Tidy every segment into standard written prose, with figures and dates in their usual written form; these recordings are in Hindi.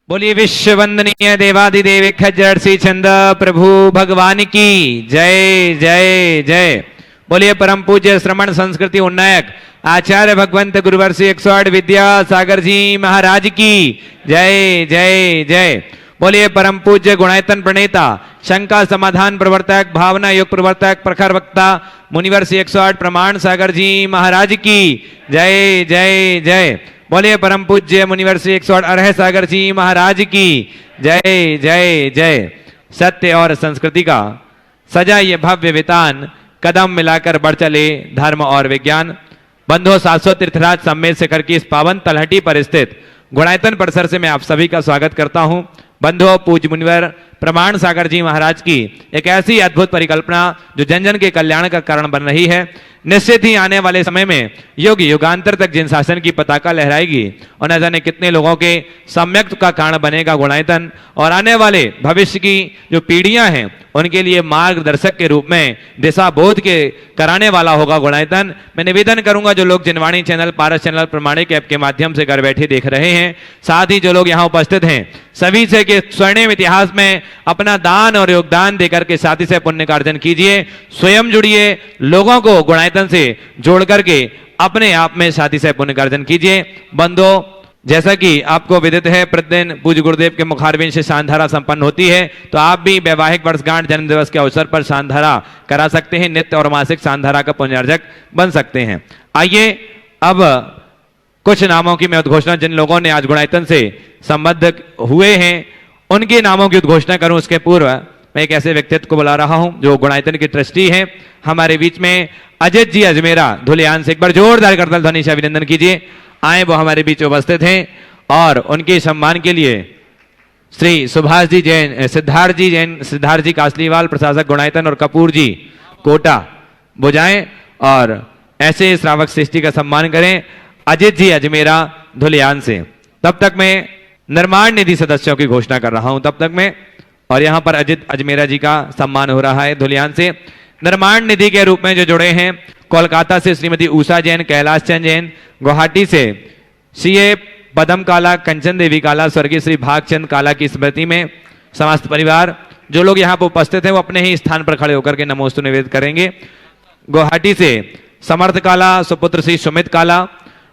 बोलिए विश्व वंदनीय देवादिदेव खज्जर श्री चंद प्रभु भगवान की जय जय जय। बोलिए परम पूज्य श्रमण संस्कृति उन्नायक आचार्य भगवंत गुरुवर्षी 108 विद्या सागर जी महाराज की जय जय जय। बोलिए परम पूज्य गुणायतन प्रणेता शंका समाधान प्रवर्तक भावना योग प्रवर्तक प्रखर वक्ता मुनिवर्षी 108 प्रमाण सागर जी महाराज की जय जय जय। बोलिए परम पूज्य मुनिवर्षी 108 अरह सागर जी महाराज की जय जय जय। सत्य और संस्कृति का सजा ये भव्य वितान कदम मिलाकर बढ़ चले धर्म और विज्ञान। बंधुओं 700 तीर्थराज सम्मेल शिखर की इस पावन तलहटी पर स्थित गुणायतन परिसर से मैं आप सभी का स्वागत करता हूं। बंधुओं पूज्य मुनिवर प्रमाण सागर जी महाराज की एक ऐसी अद्भुत परिकल्पना जो जन जन के कल्याण का कारण बन रही है। निश्चित ही आने वाले समय में युग युगांतर तक जिन शासन की पताका लहराएगी और न जाने कितने लोगों के सम्यक का कारण बनेगा गुणायतन, और आने वाले भविष्य की जो पीढ़ियां हैं उनके लिए मार्गदर्शक के रूप में दिशा बोध के कराने वाला होगा गुणायतन। मैं निवेदन करूंगा जो लोग जिनवाणी चैनल पारस चैनल प्रमाणिक ऐप के माध्यम से घर बैठे देख रहे हैं, साथ ही जो लोग यहाँ उपस्थित हैं, सभी से कि स्वर्णिम इतिहास में अपना दान और योगदान देकर के साथी से पुण्य का अर्जन कीजिए। स्वयं जुड़िए, लोगों को गुणायतन से जोड़ करके अपने आप में साथी से पुण्य का अर्जन कीजिए। बंधुओं जैसा कि आपको विदित है प्रतिदिन पूज्य गुरुदेव के मुखारविंद से शानधारा संपन्न होती है, तो आप भी वैवाहिक वर्षगांठ जन्म दिवस के अवसर पर शानधारा करा सकते हैं, नित्य और मासिक शानधारा का पुण्यार्जक बन सकते हैं। आइए अब कुछ नामों की मैं उद्घोषणा जिन लोगों ने आज गुणायतन से संबद्ध हुए हैं उनके नामों की उद्घोषणा करूं उसके पूर्व मैं एक ऐसे व्यक्तित्व को बुला रहा हूं जो गुणायतन के ट्रस्टी हैं हमारे बीच में, अजित जी अजमेरा धुलियान से। एक बार जोरदार करताल ध्वनि से अभिनंदन कीजिए। आए वो हमारे बीच उपस्थित हैं और उनके सम्मान के लिए श्री सुभाष जी जैन, सिद्धार्थ जी जैन, सिद्धार्थ जी कासलीवाल प्रशासक गुणायतन और कपूर जी कोटा बुझाएं और ऐसे श्रावक श्रेष्ठी का सम्मान करें अजित जी अजमेरा धुलियान से। तब तक मैं निर्माण निधि सदस्यों की घोषणा कर रहा हूं तब तक मैं, और यहां पर अजित अजमेरा जी का सम्मान हो रहा है धुलियान से। निर्माण निधि के रूप में जो जुड़े हैं कोलकाता से श्रीमती उषा जैन, कैलाश चंद जैन, गुवाहाटी से सीए पदम काला, कंचन देवी काला, स्वर्गीय श्री भागचंद काला की स्मृति में समस्त परिवार। जो लोग यहाँ पर उपस्थित हैं वो अपने ही स्थान पर खड़े होकर के नमोस्तु निवेदित करेंगे। गुवाहाटी से समर्थ काला, सुपुत्र श्री सुमित काला,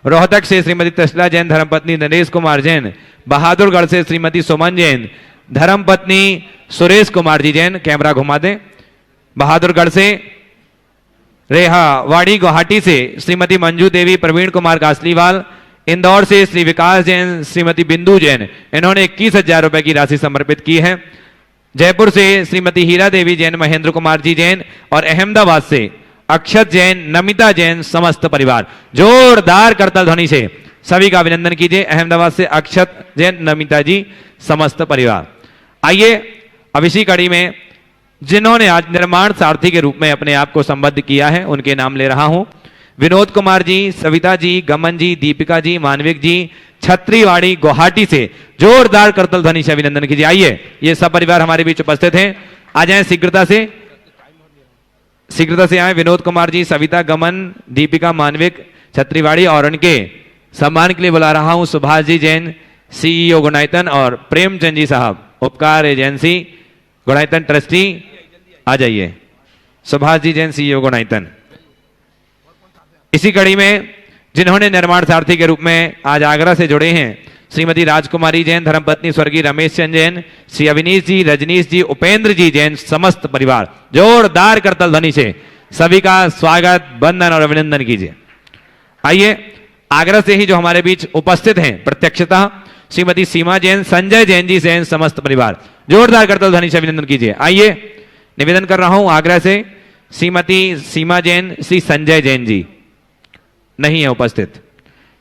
रोहतक से श्रीमती तसला जैन, धर्मपत्नी नरेश कुमार जैन, बहादुरगढ़ से श्रीमती सुमन जैन, धर्मपत्नी सुरेश कुमार जी जैन, कैमरा घुमा दें, बहादुरगढ़ से रेहावाड़ी, गुवाहाटी से श्रीमती मंजू देवी, प्रवीण कुमार कासलीवाल, इंदौर से श्री विकास जैन, श्रीमती बिंदु जैन, इन्होंने 21,000 रुपए की राशि समर्पित की है। जयपुर से श्रीमती हीरा देवी जैन, महेंद्र कुमार जी जैन, और अहमदाबाद से अक्षत जैन, नमिता जैन, समस्त परिवार। जोरदार करताल ध्वनि से सभी का अभिनंदन कीजिए। अहमदाबाद से अक्षत जैन, नमिता जी, समस्त परिवार। आइए अब इसी कड़ी में जिन्होंने आज निर्माण सारथी के रूप में अपने आप को संबद्ध किया है उनके नाम ले रहा हूं। विनोद कुमार जी, सविता जी, गमन जी, दीपिका जी, मानविक जी, छत्रीवाड़ी गुवाहाटी से जोरदार करतल ध्वनि से अभिनंदन कीजिए। आइए ये सब परिवार हमारे बीच उपस्थित हैं, आ जाए शीघ्रता से आए। विनोद कुमार जी, सविता, गमन, दीपिका, मानविक, छत्रीवाड़ी, और उनके सम्मान के लिए बुला रहा हूं सुभाष जी जैन, सीईओ गुणायतन, और प्रेमचंद जी साहब, उपकार एजेंसी गुणायतन ट्रस्टी। आ जाइए सुभाष जी जैन, सीईओ गुणायतन। इसी कड़ी में जिन्होंने निर्माण सारथी के रूप में आज आगरा से जुड़े हैं श्रीमती राजकुमारी जैन, धर्मपत्नी स्वर्गीय रमेश चंद जैन, श्री अविनीश जी, रजनीश जी, उपेंद्र जी जैन, समस्त परिवार। जोरदार करतल ध्वनि से सभी का स्वागत, वंदन और अभिनंदन कीजिए। आइए आगरा से ही जो हमारे बीच उपस्थित हैं प्रत्यक्षतः श्रीमती सीमा जैन, संजय जैन जी जैन, समस्त परिवार। जोरदार करतल ध्वनि से अभिनंदन कीजिए। आइए निवेदन कर रहा हूं आगरा से श्रीमती सीमा जैन, श्री संजय जैन जी नहीं है उपस्थित।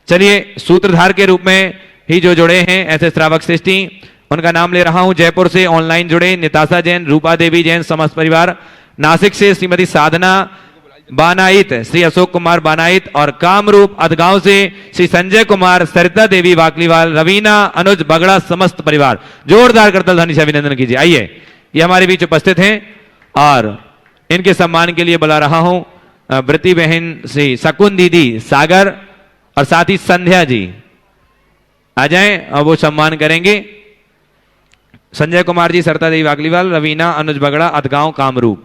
चलिए सूत्रधार के रूप में ही जो जुड़े हैं ऐसे श्रावक श्रेष्ठी उनका नाम ले रहा हूं। जयपुर से ऑनलाइन जुड़े निताशा जैन, रूपा देवी जैन, समस्त परिवार। नासिक से श्रीमती साधना बानाइत, श्री अशोक कुमार बानाइत, और कामरूप अधगांव से श्री संजय कुमार, सरिता देवी वाकलीवाल, रवीना, अनुज बगड़ा, समस्त परिवार। जोरदार करतल ध्वनि से अभिनंदन कीजिए। आइए ये हमारे बीच उपस्थित हैं और इनके सम्मान के लिए बुला रहा हूं वृति बहन श्री शकुन दीदी सागर और साथ ही संध्या जी। आ जाएं और वो सम्मान करेंगे संजय कुमार जी, सरता देवी वागलीवाल, रवीना, अनुज बगड़ा, अदगांव, कामरूप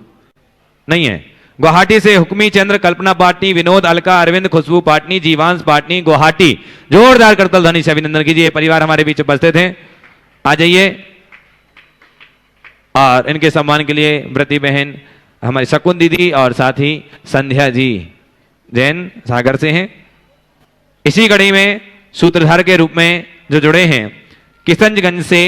नहीं है। गुवाहाटी से हुक्मी चंद्र, कल्पना पाटनी, विनोद, अलका, अरविंद, खुशबू पाटनी, जीवांश पाटनी, गुवाहाटी। जोरदार करतल ध्वनि से अभिनंदन कीजिए। परिवार हमारे बीच उपस्थित हैं, आ जाइए। और इनके सम्मान के लिए व्रती बहन हमारी शकुन दीदी और साथ ही संध्या जी जैन सागर से हैं। इसी कड़ी में सूत्रधार के रूप में जो जुड़े हैं किशनगंज से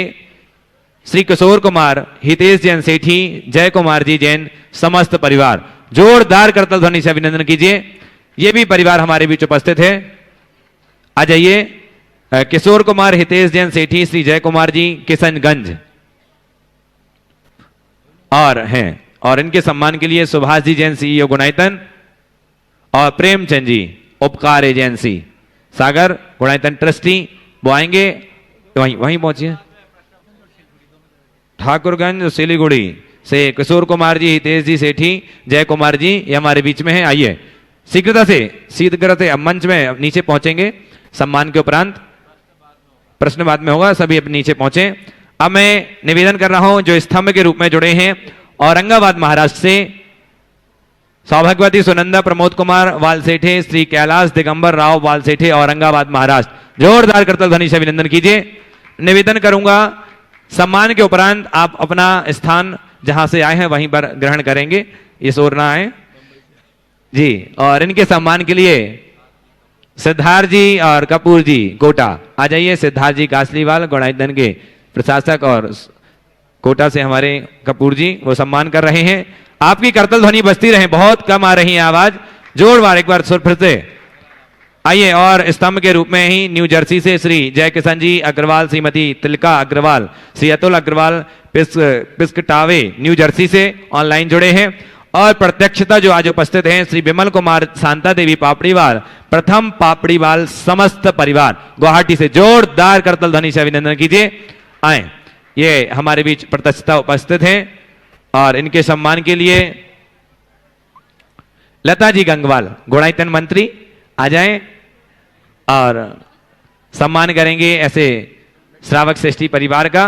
श्री किशोर कुमार, हितेश जैन सेठी, जय कुमार जी जैन, समस्त परिवार। जोरदार करतल ध्वनि से अभिनंदन कीजिए। ये भी परिवार हमारे बीच उपस्थित है, आ जाइए। किशोर कुमार, हितेश जैन सेठी, श्री जय कुमार जी, किशनगंज और हैं। और इनके सम्मान के लिए सुभाष जी जैन, सीईओ गुणायतन, और प्रेमचंद जी, उपकार एजेंसी सागर, गुणायतन ट्रस्टी। वो आएंगे, वहीं पहुंचिए। ठाकुरगंज सिलीगुड़ी से किशोर कुमार जी, हितेश जी सेठी, जय कुमार जी, ये हमारे बीच में हैं। आइए शीघ्रता से अब मंच में नीचे पहुंचेंगे। सम्मान के उपरांत प्रश्न बाद में होगा, सभी अब नीचे पहुंचे। अब मैं निवेदन कर रहा हूं जो स्तंभ के रूप में जुड़े हैं औरंगाबाद महाराष्ट्र से सौभाग्यवती सुनंदा प्रमोद कुमार वालसेठे, श्री कैलाश दिगंबर राव वालसेठे, औरंगाबाद महाराष्ट्र। जोरदार करतल ध्वनि से अभिनंदन कीजिए। निवेदन करूंगा सम्मान के उपरांत आप अपना स्थान जहां से आए हैं वहीं पर ग्रहण करेंगे, इस ओर ना आए जी। और इनके सम्मान के लिए सिद्धार्थ जी और कपूर जी कोटा, आ जाइए। सिद्धार्थ जी कासलीवाल, गुणायतन के प्रशासक, और कोटा से हमारे कपूर जी, वो सम्मान कर रहे हैं। आपकी करतल ध्वनि बजती रहे, बहुत कम आ रही है आवाज। जोरदार एक बार सुर फिर से आइए। और स्तंभ के रूप में ही न्यू जर्सी से श्री जय किशन जी अग्रवाल, श्रीमती तिलका अग्रवाल, श्री अतुल अग्रवाल पिस्कटावे न्यू जर्सी से ऑनलाइन जुड़े हैं। और प्रत्यक्षता जो आज उपस्थित हैं श्री विमल कुमार शांता देवी पापड़ीवाल, प्रथम पापड़ीवाल समस्त परिवार, गुवाहाटी से। जोरदार करतल ध्वनि से अभिनंदन कीजिए। आए, ये हमारे बीच प्रत्यक्षता उपस्थित हैं। और इनके सम्मान के लिए लता जी गंगवाल, गुणायतन मंत्री, आ जाएं और सम्मान करेंगे ऐसे श्रावक श्रेष्ठी परिवार का।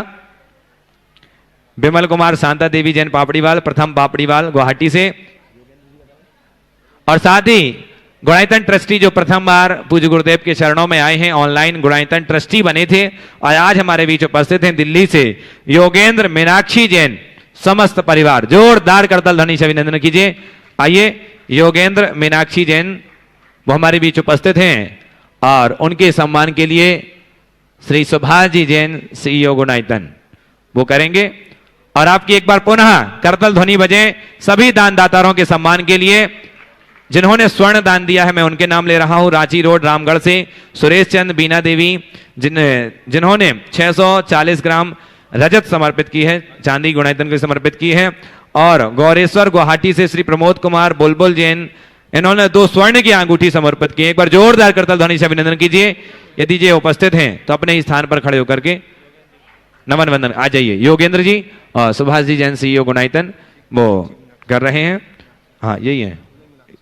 विमल कुमार शांता देवी जैन पापड़ीवाल, प्रथम पापड़ीवाल, गुवाहाटी से। और साथ ही गुणायतन ट्रस्टी जो प्रथम बार पूज्य गुरुदेव के चरणों में आए हैं, ऑनलाइन गुणायतन ट्रस्टी बने थे और आज हमारे बीच उपस्थित हैं दिल्ली से योगेंद्र मीनाक्षी जैन, समस्त परिवार। जोरदार करतल ध्वनि से अभिनंदन कीजिए। आइए, योगेंद्र मीनाक्षी जैन वो हमारे बीच उपस्थित हैं और उनके सम्मान के लिए श्री सुभाष जी जैन, सीईओ गुणायतन, वो करेंगे। और आपकी एक बार पुनः करतल ध्वनि बजे सभी दानदाताओं के सम्मान के लिए जिन्होंने स्वर्ण दान दिया है। मैं उनके नाम ले रहा हूं। रांची रोड रामगढ़ से सुरेश चंद, बीना देवी, जिन्होंने 640 ग्राम रजत समर्पित की है, चांदी गुणायतन को समर्पित की है। और गौरेश्वर गुवाहाटी से श्री प्रमोद कुमार बुलबुल जैन, इन्होंने 2 स्वर्ण की अंगूठी समर्पित की है। एक बार जोरदार करतल ध्वनि से अभिनंदन कीजिए। यदि ये उपस्थित हैं तो अपने ही स्थान पर खड़े होकर के नमन वंदन। आ जाइए। योगेंद्र जी और सुभाष जी जैन, सीईओ गुणायतन, वो कर रहे हैं। हाँ, यही है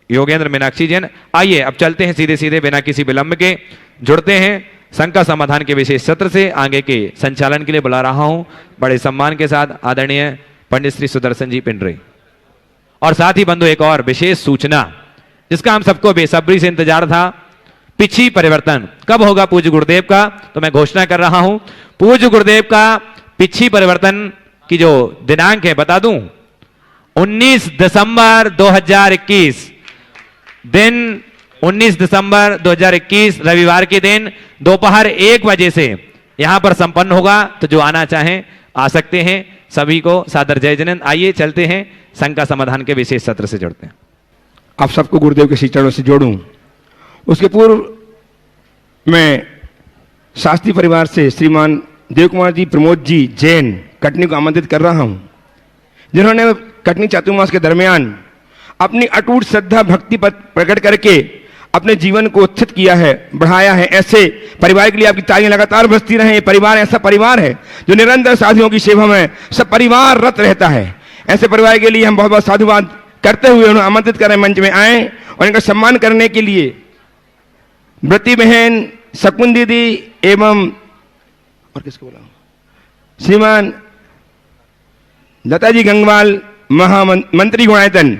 योगेंद्र मीनाक्षी जैन। आइए अब चलते हैं सीधे सीधे बिना किसी विलंब के, जुड़ते हैं शंका समाधान के विशेष सत्र से। आगे के संचालन के लिए बुला रहा हूं बड़े सम्मान के साथ आदरणीय पंडित श्री सुदर्शन जी पिंडरे। और साथ ही बंधु एक और विशेष सूचना जिसका हम सबको बेसब्री से इंतजार था, पिछी परिवर्तन कब होगा पूज्य गुरुदेव का, तो मैं घोषणा कर रहा हूं। पूज्य गुरुदेव का पिछी परिवर्तन की जो दिनांक है बता दूं, 19 दिसंबर 2021 दिन, 19 दिसंबर 2021 रविवार के दिन दोपहर 1 बजे से यहां पर संपन्न होगा। तो जो आना चाहें आ सकते हैं। सभी को सादर जय जयंत। आइए चलते हैं शंका समाधान के विशेष सत्र से जुड़ते हैं। आप सबको गुरुदेव के श्री चरणों से जोड़ूं। उसके पूर्व मैं शास्त्री परिवार से श्रीमान देव कुमार जी प्रमोद जी जैन कटनी को आमंत्रित कर रहा हूं, जिन्होंने कटनी चातुर्मास के दरमियान अपनी अटूट श्रद्धा भक्ति पर प्रकट करके अपने जीवन को उत्थित किया है, बढ़ाया है। ऐसे परिवार के लिए आपकी तालियां लगातार बजती रहें। ये परिवार ऐसा परिवार है जो निरंतर साधुओं की सेवा में सब परिवार रत रहता है। ऐसे परिवार के लिए हम बहुत बहुत साधुवाद करते हुए उन्हें आमंत्रित करें मंच में आए और इनका सम्मान करने के लिए व्रती बहन शकुन दीदी एवं और किसको बोला, श्रीमान लता जी गंगवाल महामंत्री गुणायतन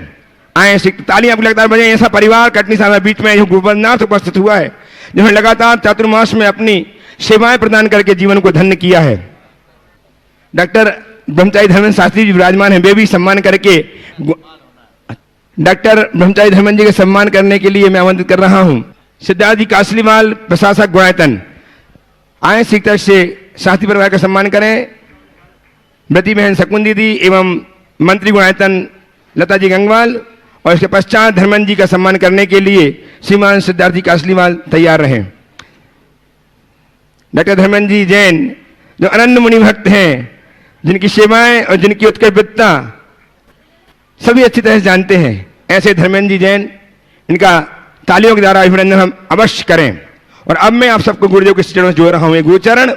आए, तालियां आपको लगातार बजाएं। ऐसा परिवार कटनी साहब बीच में जो गुरुवरनाथ उपस्थित हुआ है, जिन्होंने लगातार चातुर्मास में अपनी सेवाएं प्रदान करके जीवन को धन्य किया है। डॉक्टर ब्रह्मचारी धर्मेंद्र शास्त्री जी विराजमान हैं, वे भी सम्मान करके डॉक्टर ब्रह्मचारी धर्मेंद्र जी के सम्मान करने के लिए मैं आमंत्रित कर रहा हूं। सिद्धार्थ जी कासलीवाल प्रशासक गुणायतन आए, सीख तरह से शास्त्री परिवार का सम्मान करें। ब्रती बहन शकुन दीदी एवं मंत्री गुणायतन लता जी गंगवाल, और इसके पश्चात धर्मेंद्र जी का सम्मान करने के लिए श्रीमान सिद्धार्थ जी कासलीवाल तैयार रहें। डॉक्टर धर्मेंद्र जी जैन जो अनन्य मुनि भक्त हैं, जिनकी सेवाएं और जिनकी उत्कृष्टता सभी अच्छी तरह से जानते हैं, ऐसे धर्मेंद्र जी जैन, इनका तालियों के द्वारा अभिनंदन हम अवश्य करें। और अब मैं आप सबको गुरुदेव के चरणों से जोड़ रहा हूं। ये गुरुचरण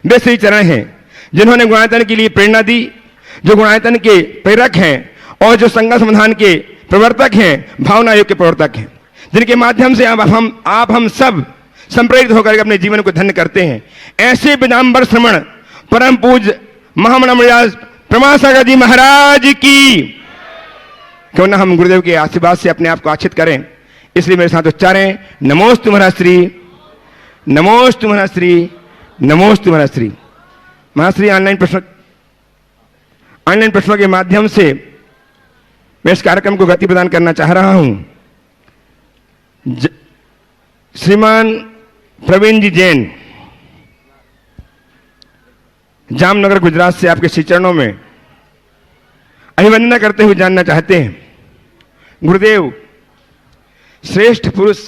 वे श्री चरण हैं जिन्होंने गुणायतन के लिए प्रेरणा दी, जो गुणायतन के प्रेरक हैं और जो संघ समाधान के प्रवर्तक हैं, भावना योग के प्रवर्तक हैं, जिनके माध्यम से आप हम सब संप्रेरित होकर अपने जीवन को धन्य करते हैं। ऐसे विदाम्बर श्रमण परम पूज्य महामंडल प्रमासागर जी महाराज की क्यों ना हम गुरुदेव के आशीर्वाद से अपने आप को आच्छित करें। इसलिए मेरे साथ उच्चारें, नमोस्तु महाश्री, नमोस्तु महाश्री, नमोस्तु महाश्री। महाश्री ऑनलाइन प्रश्नों के माध्यम से मैं इस कार्यक्रम को गति प्रदान करना चाह रहा हूं। श्रीमान प्रवीण जी जैन जामनगर गुजरात से आपके श्री चरणों में अभिवंदना करते हुए जानना चाहते हैं, गुरुदेव श्रेष्ठ पुरुष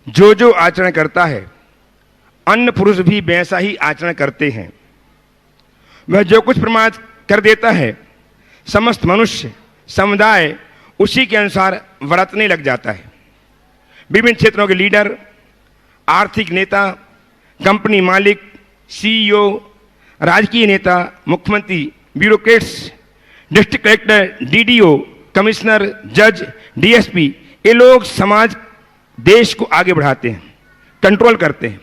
जो जो आचरण करता है, अन्य पुरुष भी वैसा ही आचरण करते हैं। वह जो कुछ प्रमाद कर देता है, समस्त मनुष्य समुदाय उसी के अनुसार बरतने लग जाता है। विभिन्न क्षेत्रों के लीडर, आर्थिक नेता, कंपनी मालिक, सीईओ, राजकीय नेता, मुख्यमंत्री, bureaucrats, district collector, DDO, commissioner, जज, डीएसपी, ये लोग समाज देश को आगे बढ़ाते हैं, कंट्रोल करते हैं,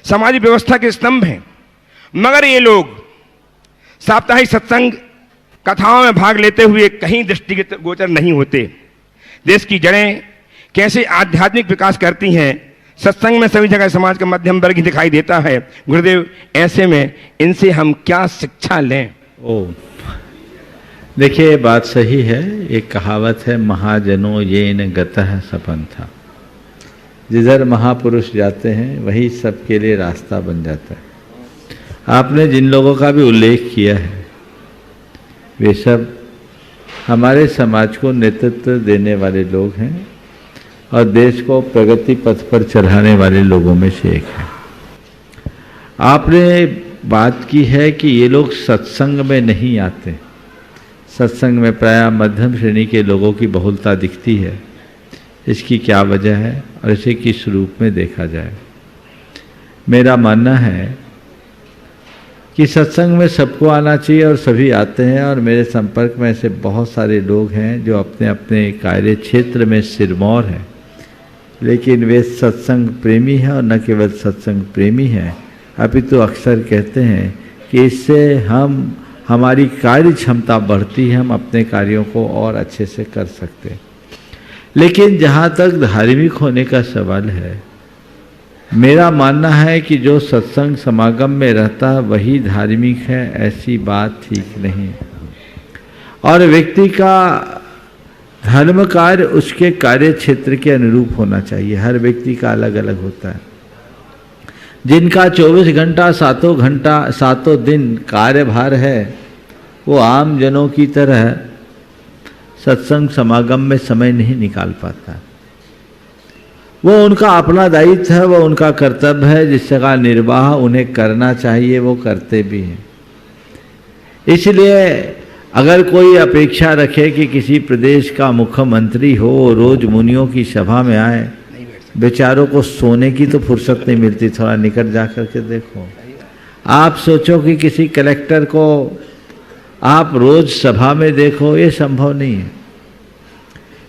सामाजिक व्यवस्था के स्तंभ हैं। मगर ये लोग साप्ताहिक सत्संग कथाओं में भाग लेते हुए कहीं दृष्टिगोचर नहीं होते। देश की जड़ें कैसे आध्यात्मिक विकास करती हैं, सत्संग में सभी जगह समाज का मध्यम वर्ग ही दिखाई देता है। गुरुदेव, ऐसे में इनसे हम क्या शिक्षा लें? देखिए, बात सही है। एक कहावत है, महाजनों येन गतः सपंथा। जिधर महापुरुष जाते हैं वही सबके लिए रास्ता बन जाता है। आपने जिन लोगों का भी उल्लेख किया है, वे सब हमारे समाज को नेतृत्व देने वाले लोग हैं और देश को प्रगति पथ पर चढ़ाने वाले लोगों में से एक है। आपने बात की है कि ये लोग सत्संग में नहीं आते। सत्संग में प्रायः मध्यम श्रेणी के लोगों की बहुलता दिखती है। इसकी क्या वजह है और इसे किस रूप में देखा जाए? मेरा मानना है कि सत्संग में सबको आना चाहिए और सभी आते हैं, और मेरे संपर्क में ऐसे बहुत सारे लोग हैं जो अपने अपने कार्य क्षेत्र में सिरमौर हैं, लेकिन वे सत्संग प्रेमी हैं। और न केवल सत्संग प्रेमी हैं, अपितु अक्सर कहते हैं कि इससे हमारी कार्य क्षमता बढ़ती है, हम अपने कार्यों को और अच्छे से कर सकते हैं। लेकिन जहाँ तक धार्मिक होने का सवाल है, मेरा मानना है कि जो सत्संग समागम में रहता है वही धार्मिक है, ऐसी बात ठीक नहीं। और व्यक्ति का धर्म कार्य उसके कार्य क्षेत्र के अनुरूप होना चाहिए। हर व्यक्ति का अलग अलग होता है। जिनका 24 घंटा सातों दिन कार्यभार है, वो आम जनों की तरह सत्संग समागम में समय नहीं निकाल पाता। वो उनका अपना दायित्व है, वो उनका कर्तव्य है, जिसका निर्वाह उन्हें करना चाहिए, वो करते भी हैं। इसलिए अगर कोई अपेक्षा रखे कि किसी प्रदेश का मुख्यमंत्री हो, रोज मुनियों की सभा में आए, बेचारों को सोने की तो फुर्सत नहीं मिलती। थोड़ा निकट जा कर के देखो। आप सोचो कि किसी कलेक्टर को आप रोज सभा में देखो, ये संभव नहीं है।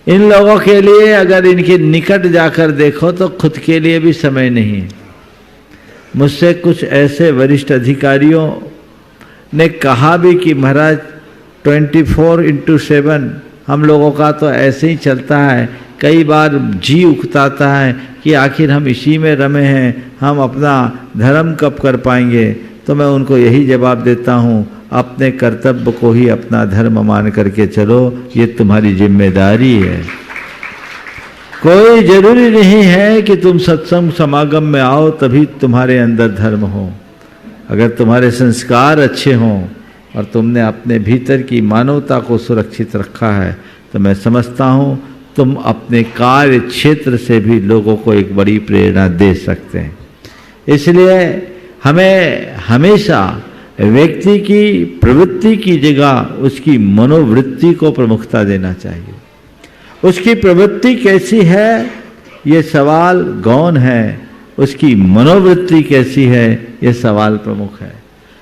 इन लोगों के लिए अगर इनके निकट जाकर देखो तो खुद के लिए भी समय नहीं है। मुझसे कुछ ऐसे वरिष्ठ अधिकारियों ने कहा भी कि महाराज 24/7 हम लोगों का तो ऐसे ही चलता है। कई बार जी उकताता है कि आखिर हम इसी में रमे हैं, हम अपना धर्म कब कर पाएंगे। तो मैं उनको यही जवाब देता हूँ, अपने कर्तव्य को ही अपना धर्म मान करके चलो, ये तुम्हारी जिम्मेदारी है। कोई जरूरी नहीं है कि तुम सत्संग समागम में आओ तभी तुम्हारे अंदर धर्म हो। अगर तुम्हारे संस्कार अच्छे हों और तुमने अपने भीतर की मानवता को सुरक्षित रखा है तो मैं समझता हूँ तुम अपने कार्य क्षेत्र से भी लोगों को एक बड़ी प्रेरणा दे सकते हैं। इसलिए हमें हमेशा व्यक्ति की प्रवृत्ति की जगह उसकी मनोवृत्ति को प्रमुखता देना चाहिए। उसकी प्रवृत्ति कैसी है ये सवाल गौण है, उसकी मनोवृत्ति कैसी है ये सवाल प्रमुख है।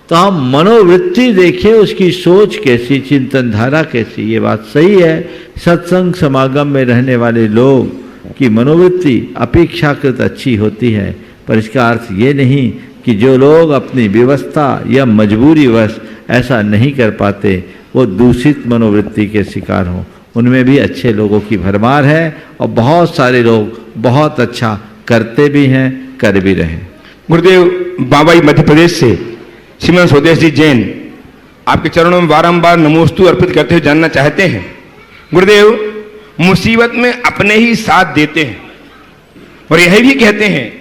तो हम मनोवृत्ति देखें, उसकी सोच कैसी, चिंतन धारा कैसी, ये बात सही है। सत्संग समागम में रहने वाले लोग की मनोवृत्ति अपेक्षाकृत अच्छी होती है, पर इसका अर्थ ये नहीं कि जो लोग अपनी व्यवस्था या मजबूरीवश ऐसा नहीं कर पाते वो दूषित मनोवृत्ति के शिकार हों। उनमें भी अच्छे लोगों की भरमार है और बहुत सारे लोग बहुत अच्छा करते भी हैं, कर भी रहे। गुरुदेव बाबाई मध्य प्रदेश से श्रीमान स्वदेश जी जैन आपके चरणों में बारंबार नमोस्तु अर्पित करते हुए जानना चाहते हैं, गुरुदेव मुसीबत में अपने ही साथ देते हैं और यह भी कहते हैं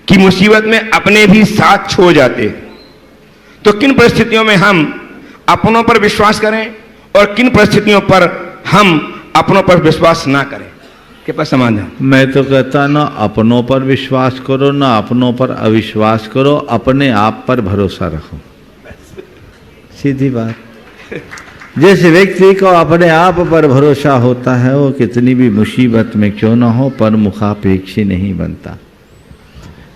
कि मुसीबत में अपने भी साथ छोड़ जाते हैं, तो किन परिस्थितियों में हम अपनों पर विश्वास करें और किन परिस्थितियों पर हम अपनों पर विश्वास ना करें, के पास समाधान? मैं तो कहता ना अपनों पर विश्वास करो ना अपनों पर अविश्वास करो, अपने आप पर भरोसा रखो, सीधी बात। जिस व्यक्ति को अपने आप पर भरोसा होता है वो कितनी भी मुसीबत में क्यों ना हो पर मुखापेक्षी नहीं बनता।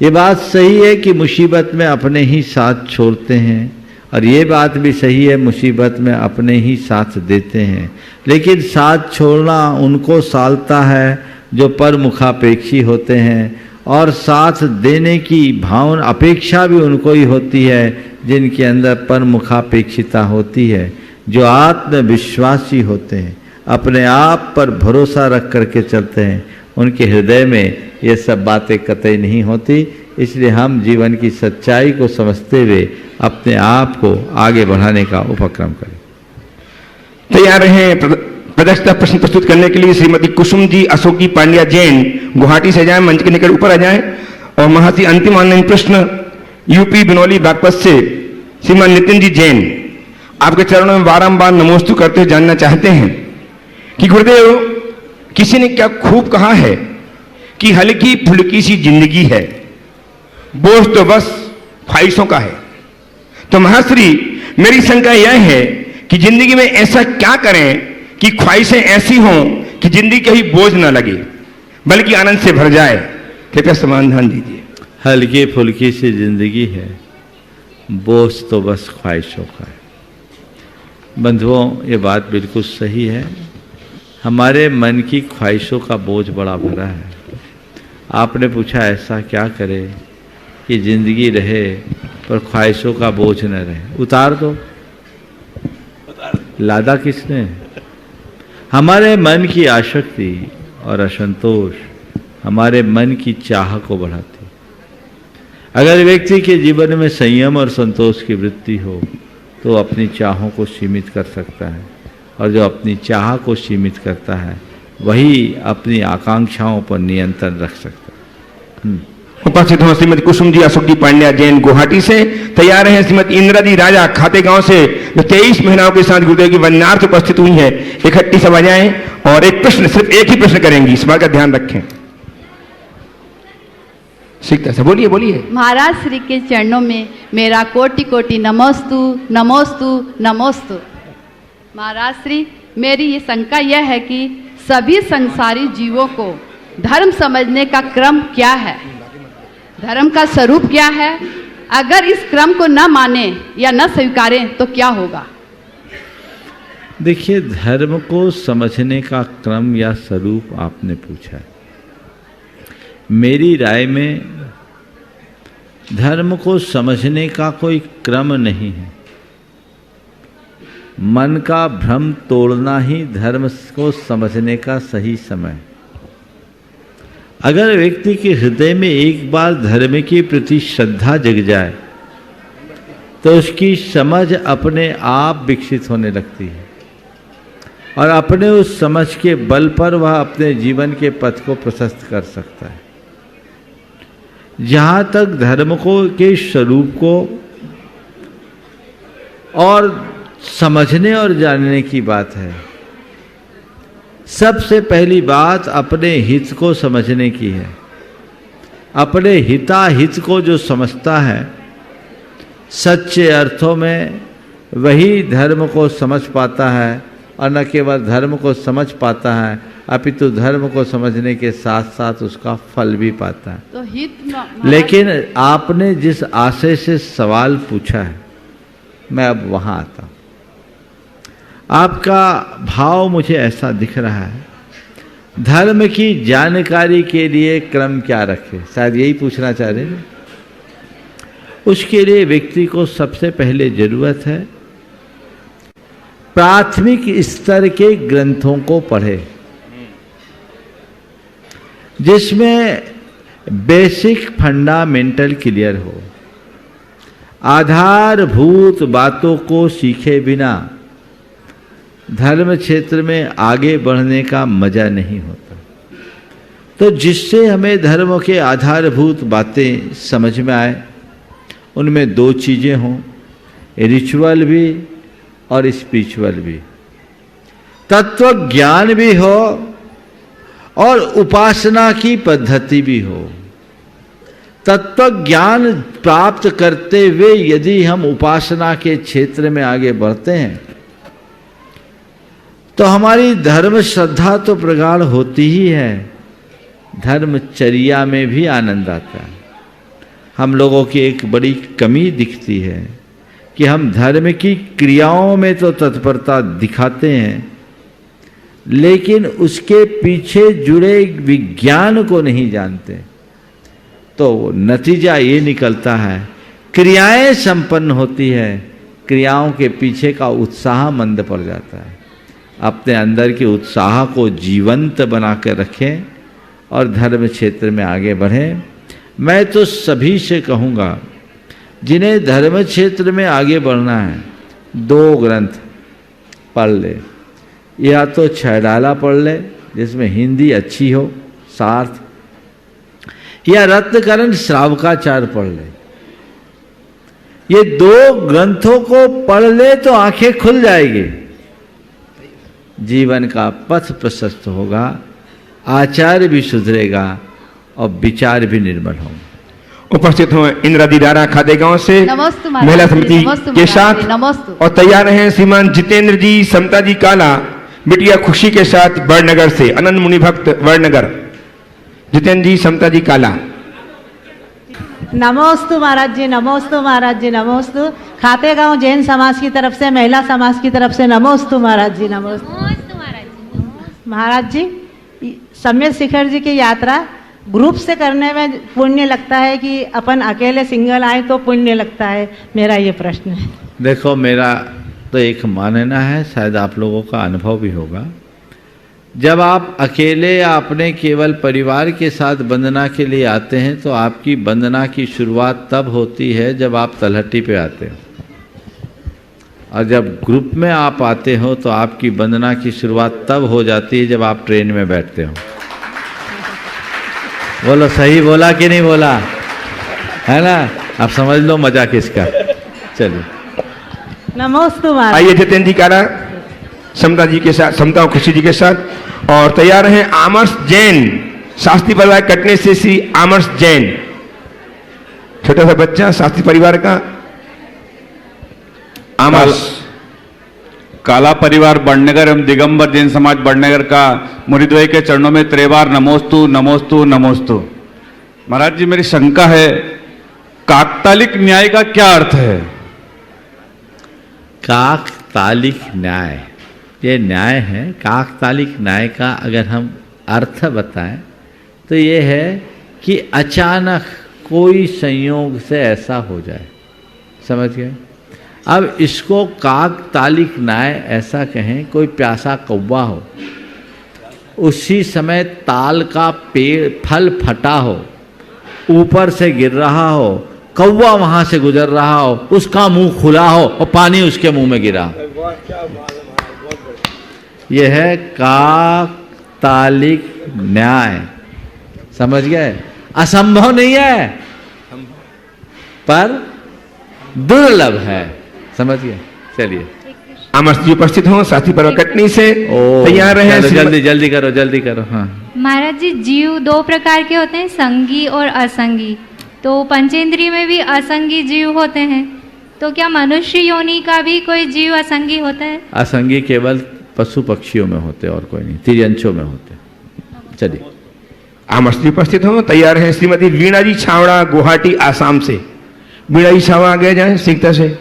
ये बात सही है कि मुसीबत में अपने ही साथ छोड़ते हैं और ये बात भी सही है मुसीबत में अपने ही साथ देते हैं, लेकिन साथ छोड़ना उनको सालता है जो पर मुखापेक्षी होते हैं और साथ देने की भावना अपेक्षा भी उनको ही होती है जिनके अंदर पर मुखापेक्षिता होती है। जो आत्मविश्वासी होते हैं, अपने आप पर भरोसा रख करके चलते हैं, उनके हृदय में ये सब बातें कतई नहीं होती। इसलिए हम जीवन की सच्चाई को समझते हुए अपने आप को आगे बढ़ाने का उपक्रम करें। तैयार हैं प्रदर्शित प्रश्न प्रस्तुत करने के लिए श्रीमती कुसुम जी अशोक जी पांड्या जैन गुवाहाटी से जाएं, मंच के निकट ऊपर आ जाएं। और महाशय अंतिम ऑनलाइन प्रश्न यूपी बिनौली बागपत से श्रीमान नितिन जी जैन आपके चरणों में बारंबार नमोस्तु करते हुए जानना चाहते हैं कि गुरुदेव किसी ने क्या खूब कहा है कि हल्की फुल्की सी जिंदगी है, बोझ तो बस ख्वाहिशों का है। तो महाश्री मेरी शंका यह है कि जिंदगी में ऐसा क्या करें कि ख्वाहिशें ऐसी हों कि जिंदगी कहीं बोझ न लगे बल्कि आनंद से भर जाए, कृपया समाधान दीजिए। हल्की फुल्की सी जिंदगी है, बोझ तो बस ख्वाहिशों का है। बंधुओं ये बात बिल्कुल सही है, हमारे मन की ख्वाहिशों का बोझ बड़ा भरा है। आपने पूछा ऐसा क्या करे कि जिंदगी रहे पर ख्वाहिशों का बोझ न रहे। उतार दो, लादा किसने? हमारे मन की आसक्ति और असंतोष हमारे मन की चाह को बढ़ाती। अगर व्यक्ति के जीवन में संयम और संतोष की वृत्ति हो तो अपनी चाहों को सीमित कर सकता है, और जो अपनी चाह को सीमित करता है वही अपनी आकांक्षाओं पर नियंत्रण रख सकता है। उपस्थित हो श्रीमती कुसुम जी अशोक जी पांड्या जैन गुवाहाटी से। तैयार हैं श्रीमती इंदिरा जी राजा खाते गांव से जो 23 महिलाओं के साथ गुरुदेव की वंदनार्थ उपस्थित हुई है। इकट्ठी सब आ जाएं और एक प्रश्न, सिर्फ एक ही प्रश्न करेंगी, इस बात का ध्यान रखें। सीखता से बोलिए बोलिए। महाराज श्री के चरणों में मेरा कोटि कोटि नमोस्तु नमोस्तु नमोस्तु। महाराज श्री मेरी ये शंका यह है कि सभी संसारी जीवों को धर्म समझने का क्रम क्या है, धर्म का स्वरूप क्या है? अगर इस क्रम को न माने या न स्वीकारें तो क्या होगा? देखिए, धर्म को समझने का क्रम या स्वरूप आपने पूछा है। मेरी राय में धर्म को समझने का कोई क्रम नहीं है। मन का भ्रम तोड़ना ही धर्म को समझने का सही समय। अगर व्यक्ति के हृदय में एक बार धर्म के प्रति श्रद्धा जग जाए तो उसकी समझ अपने आप विकसित होने लगती है और अपने उस समझ के बल पर वह अपने जीवन के पथ को प्रशस्त कर सकता है। जहाँ तक धर्म को के स्वरूप को और समझने और जानने की बात है, सबसे पहली बात अपने हित को समझने की है। अपने हिताहित को जो समझता है सच्चे अर्थों में वही धर्म को समझ पाता है, और न केवल धर्म को समझ पाता है अपितु धर्म को समझने के साथ साथ उसका फल भी पाता है। तो हित लेकिन आपने जिस आशय से सवाल पूछा है, मैं अब वहाँ आता हूँ। आपका भाव मुझे ऐसा दिख रहा है, धर्म की जानकारी के लिए क्रम क्या रखे, शायद यही पूछना चाह रहे हैं। उसके लिए व्यक्ति को सबसे पहले जरूरत है प्राथमिक स्तर के ग्रंथों को पढ़े, जिसमें बेसिक फंडामेंटल क्लियर हो। आधारभूत बातों को सीखे बिना धर्म क्षेत्र में आगे बढ़ने का मजा नहीं होता। तो जिससे हमें धर्म के आधारभूत बातें समझ में आए, उनमें दो चीज़ें हों, रिचुअल भी और स्पिरिचुअल भी, तत्व ज्ञान भी हो और उपासना की पद्धति भी हो। तत्व ज्ञान प्राप्त करते हुए यदि हम उपासना के क्षेत्र में आगे बढ़ते हैं तो हमारी धर्म श्रद्धा तो प्रगाढ़ होती ही है, धर्मचर्या में भी आनंद आता है। हम लोगों की एक बड़ी कमी दिखती है कि हम धर्म की क्रियाओं में तो तत्परता दिखाते हैं, लेकिन उसके पीछे जुड़े विज्ञान को नहीं जानते। तो नतीजा ये निकलता है, क्रियाएं संपन्न होती है, क्रियाओं के पीछे का उत्साह मंद पड़ जाता है। अपने अंदर के उत्साह को जीवंत बना कर रखें और धर्म क्षेत्र में आगे बढ़ें। मैं तो सभी से कहूँगा जिन्हें धर्म क्षेत्र में आगे बढ़ना है, दो ग्रंथ पढ़ ले। या तो छैडाला पढ़ ले जिसमें हिंदी अच्छी हो सार्थ, या रत्नकरण श्रावकाचार्य पढ़ ले। ये दो ग्रंथों को पढ़ ले तो आंखें खुल जाएगी, जीवन का पथ प्रशस्त होगा, आचार भी सुधरेगा और विचार भी निर्मल होंगे। उपस्थित हुए इंद्रादी दारा खातेगांव से नमस्ते महाराज महिला जी, समिति नमस्ते के महाराज साथ जी, नमस्ते। और तैयार हैं श्रीमान जितेंद्र जी, समता जी काला, बिटिया खुशी के साथ बड़नगर से, अनंत मुनि भक्त बड़नगर। जितेंद्र जी, समता जी काला। नमोस्तु महाराज जी, नमोस्तु महाराज जी, नमोस्तु। खातेगांव जैन समाज की तरफ से, महिला समाज की तरफ से नमोस्तु महाराज जी, नमोस्तु महाराज जी। सम्यक शिखर जी की यात्रा ग्रुप से करने में पुण्य लगता है कि अपन अकेले सिंगल आए तो पुण्य लगता है, मेरा ये प्रश्न है। देखो, मेरा तो एक मानना है, शायद आप लोगों का अनुभव भी होगा, जब आप अकेले या अपने केवल परिवार के साथ वंदना के लिए आते हैं तो आपकी वंदना की शुरुआत तब होती है जब आप तलहटी पे आते हो, और जब ग्रुप में आप आते हो तो आपकी वंदना की शुरुआत तब हो जाती है जब आप ट्रेन में बैठते हो। बोलो, सही बोला कि नहीं बोला, है ना? आप समझ लो मजा किसका। चलिए, नमोस्तु महाराज। आइए जितेंद्र जी काला समता जी के साथ, समता और खुशी जी के साथ, और तैयार हैं आमर्श जैन, शास्त्री परिवार कटने से श्री आमर्श जैन, छोटा सा बच्चा शास्त्री परिवार का आमर्श। काला परिवार बड़नगर एवं दिगंबर जैन समाज बड़नगर का मुरीद्वय के चरणों में त्रेबार नमोस्तु नमोस्तु नमोस्तु। महाराज जी, मेरी शंका है, काकतालिक न्याय का क्या अर्थ है? काकतालिक न्याय, ये न्याय है। काकतालिक न्याय का अगर हम अर्थ बताएं तो ये है कि अचानक कोई संयोग से ऐसा हो जाए, समझ गए? अब इसको काक तालिक नाय ऐसा कहें, कोई प्यासा कौवा हो, उसी समय ताल का पेड़ फल फटा हो, ऊपर से गिर रहा हो, कौवा वहां से गुजर रहा हो, उसका मुंह खुला हो और पानी उसके मुंह में गिरा हो। यह है काक तालिक न्याय। समझ गए? असंभव नहीं है पर दुर्लभ है। समझ गए? चलिए अमर जी उपस्थित हो, साथी पर्व कटनी से तैयार रहे। जल्दी जल्दी करो, जल्दी करो। हाँ महाराज जी, जीव दो प्रकार के होते हैं, संगी और असंगी। तो पंचेंद्रिय में भी असंगी जीव होते हैं, तो क्या मनुष्य योनि का भी कोई जीव असंगी होता है? असंगी केवल पशु पक्षियों में होते और कोई नहीं, तिर्यंशों में होते। चलिए अमर जी उपस्थित हो, तैयार है श्रीमती वीणा जी छावड़ा, गुवाहाटी आसाम से। वीणा जी छावड़ा आगे जाए सीखता से।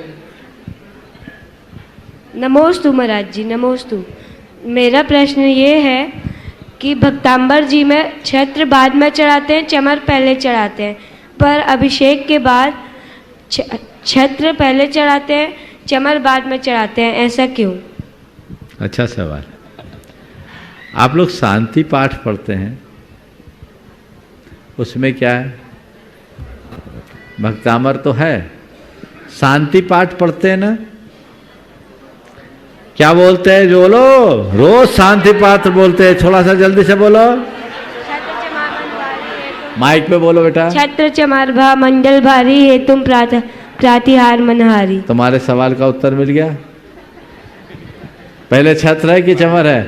नमोस्तु महाराज जी, नमोस्तु। मेरा प्रश्न ये है कि भक्तांबर जी में छत्र बाद में चढ़ाते हैं, चमर पहले चढ़ाते हैं, पर अभिषेक के बाद छत्र पहले चढ़ाते हैं, चमर बाद में चढ़ाते हैं, ऐसा क्यों? अच्छा सवाल। आप लोग शांति पाठ पढ़ते हैं, उसमें क्या है? भक्तामर तो है, शांति पाठ पढ़ते हैं ना, क्या बोलते हैं? जो बोलो, रोज शांति पाठ बोलते हैं। थोड़ा सा जल्दी से बोलो, माइक पे बोलो बेटा। छत्र चमार भा मंडल भारी है, तुम प्रातिहार मनहारी। तुम्हारे सवाल का उत्तर मिल गया। पहले छत्र है कि चमर है?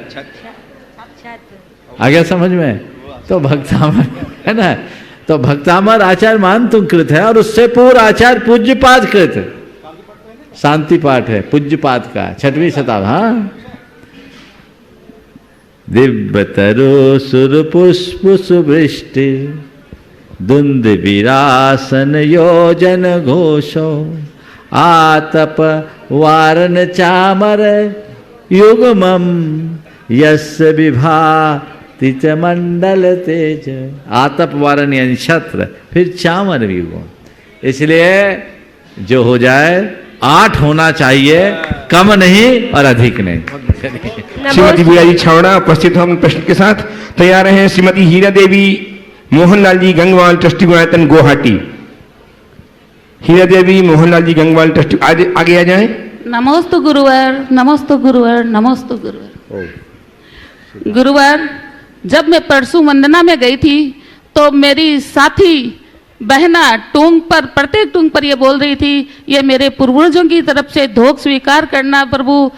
आ गया समझ में? तो भक्तामर है ना, तो भक्तामर आचार्य मानतुंकृत है और उससे पूर्व आचार्य पूज्यपाद कृत शांति पाठ है, पूज्यपाद का 6वीं शताब्दी। हाँ, दिव्य तरु सुर पुष्प सुवृष्टि दुंद विरासन योजन घोषो आतप वारण चामर युगमम यस्य विभाति च मंडल तेज। आतप वारण यानी छत्र, फिर चामर युगम। इसलिए जो हो जाए 8 होना चाहिए, कम नहीं और अधिक नहीं। श्रीमती वीणा जी छावड़ा उपस्थित हो प्रश्न के साथ। तैयार हैं श्रीमती हीरा देवी मोहनलाल जी गंगवाल, ट्रस्टी गुणायतन, गुवाहाटी। हीरा देवी मोहनलाल जी गंगवाल, ट्रस्टी, आगे आ जाएं। नमोस्तु गुरुवर, नमोस्तु गुरुवर, नमोस्तु गुरुवर। गुरुवर, जब मैं परसों वंदना में गई थी तो मेरी साथी बहना टूंग पर, प्रत्येक टूंग पर ये बोल रही थी, ये मेरे पूर्वजों की तरफ से धोख स्वीकार करना प्रभु,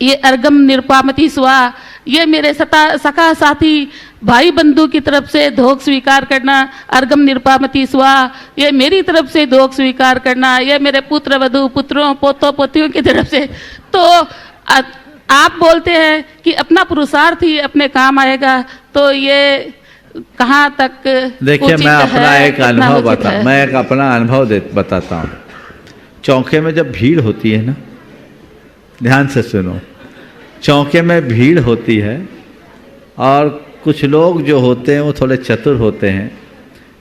ये अर्गम निरपामति स्वा। ये मेरे सखा साथी भाई बंधु की तरफ से धोख स्वीकार करना, अर्गम निरपामति स्वा। ये मेरी तरफ से धोख स्वीकार करना, ये मेरे पुत्र वधु पुत्रों पोतों पोतियों की तरफ से। तो आप बोलते हैं कि अपना पुरुषार्थ ही अपने काम आएगा, तो ये कहाँ तक? देखिए, मैं अपना एक अनुभव बताता हूँ। चौके में जब भीड़ होती है ना, ध्यान से सुनो, चौके में भीड़ होती है और कुछ लोग जो होते हैं वो थोड़े चतुर होते हैं,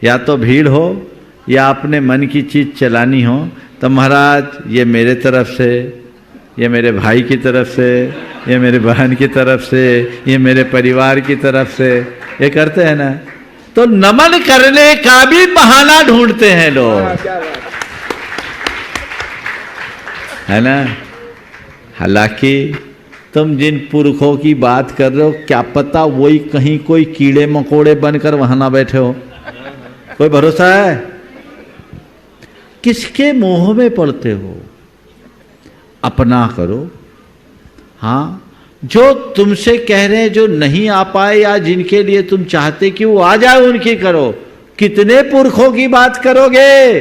या तो भीड़ हो या अपने मन की चीज़ चलानी हो, तो महाराज ये मेरे तरफ से, ये मेरे भाई की तरफ से, ये मेरे बहन की तरफ से, ये मेरे परिवार की तरफ से, ये करते हैं ना, तो नमन करने का भी बहाना ढूंढते हैं लोग, है ना। हालांकि तुम जिन पुरखों की बात कर रहे हो, क्या पता वही कहीं कोई कीड़े मकोड़े बनकर वहां ना बैठे हो, कोई भरोसा है? किसके मोह में पड़ते हो? अपना करो। हाँ, जो तुमसे कह रहे हैं, जो नहीं आ पाए या जिनके लिए तुम चाहते कि वो आ जाए, उनकी करो। कितने पुरखों की बात करोगे?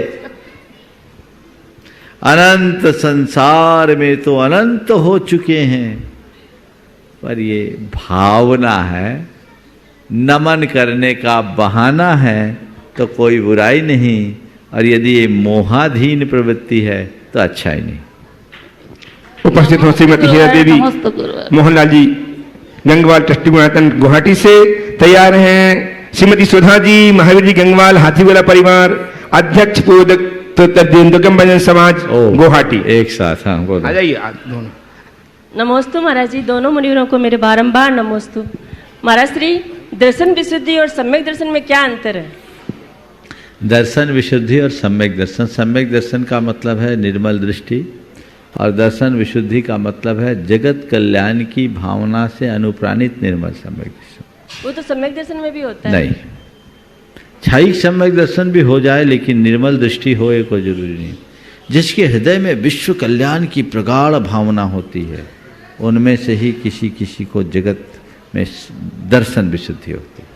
अनंत संसार में तो अनंत हो चुके हैं, पर ये भावना है, नमन करने का बहाना है, तो कोई बुराई नहीं, और यदि ये मोहाधीन प्रवृत्ति है तो अच्छा ही नहीं। उपस्थित हो श्रीमती हीरा देवी मोहनलाल जी गंगवाल, ट्रस्टी गुणायतन, गुवाहाटी से। तैयार हैं श्रीमती सुधा जी महावीर जी गंगवाल, हाथीवाला परिवार, अध्यक्ष तो दिगंबर जैन समाज गुवाहाटी। एक साथ, हाँ बोलो। आ जाइए आप दोनों। नमोस्तु महाराज जी, दोनों मुनिवरों को मेरे बारंबार नमोस्तु। महाराज श्री, दर्शन विशुद्धि और सम्यक दर्शन में क्या अंतर है? दर्शन विशुद्धि और सम्यक दर्शन। सम्यक दर्शन का मतलब है निर्मल दृष्टि, और दर्शन विशुद्धि का मतलब है जगत कल्याण की भावना से अनुप्राणित निर्मल सम्यक दर्शन। वो तो सम्यक दर्शन में भी होता है। नहीं, क्षणिक सम्यक दर्शन भी हो जाए, लेकिन निर्मल दृष्टि हो ये कोई जरूरी नहीं। जिसके हृदय में विश्व कल्याण की प्रगाढ़ भावना होती है, उनमें से ही किसी किसी को जगत में दर्शन विशुद्धि होती है।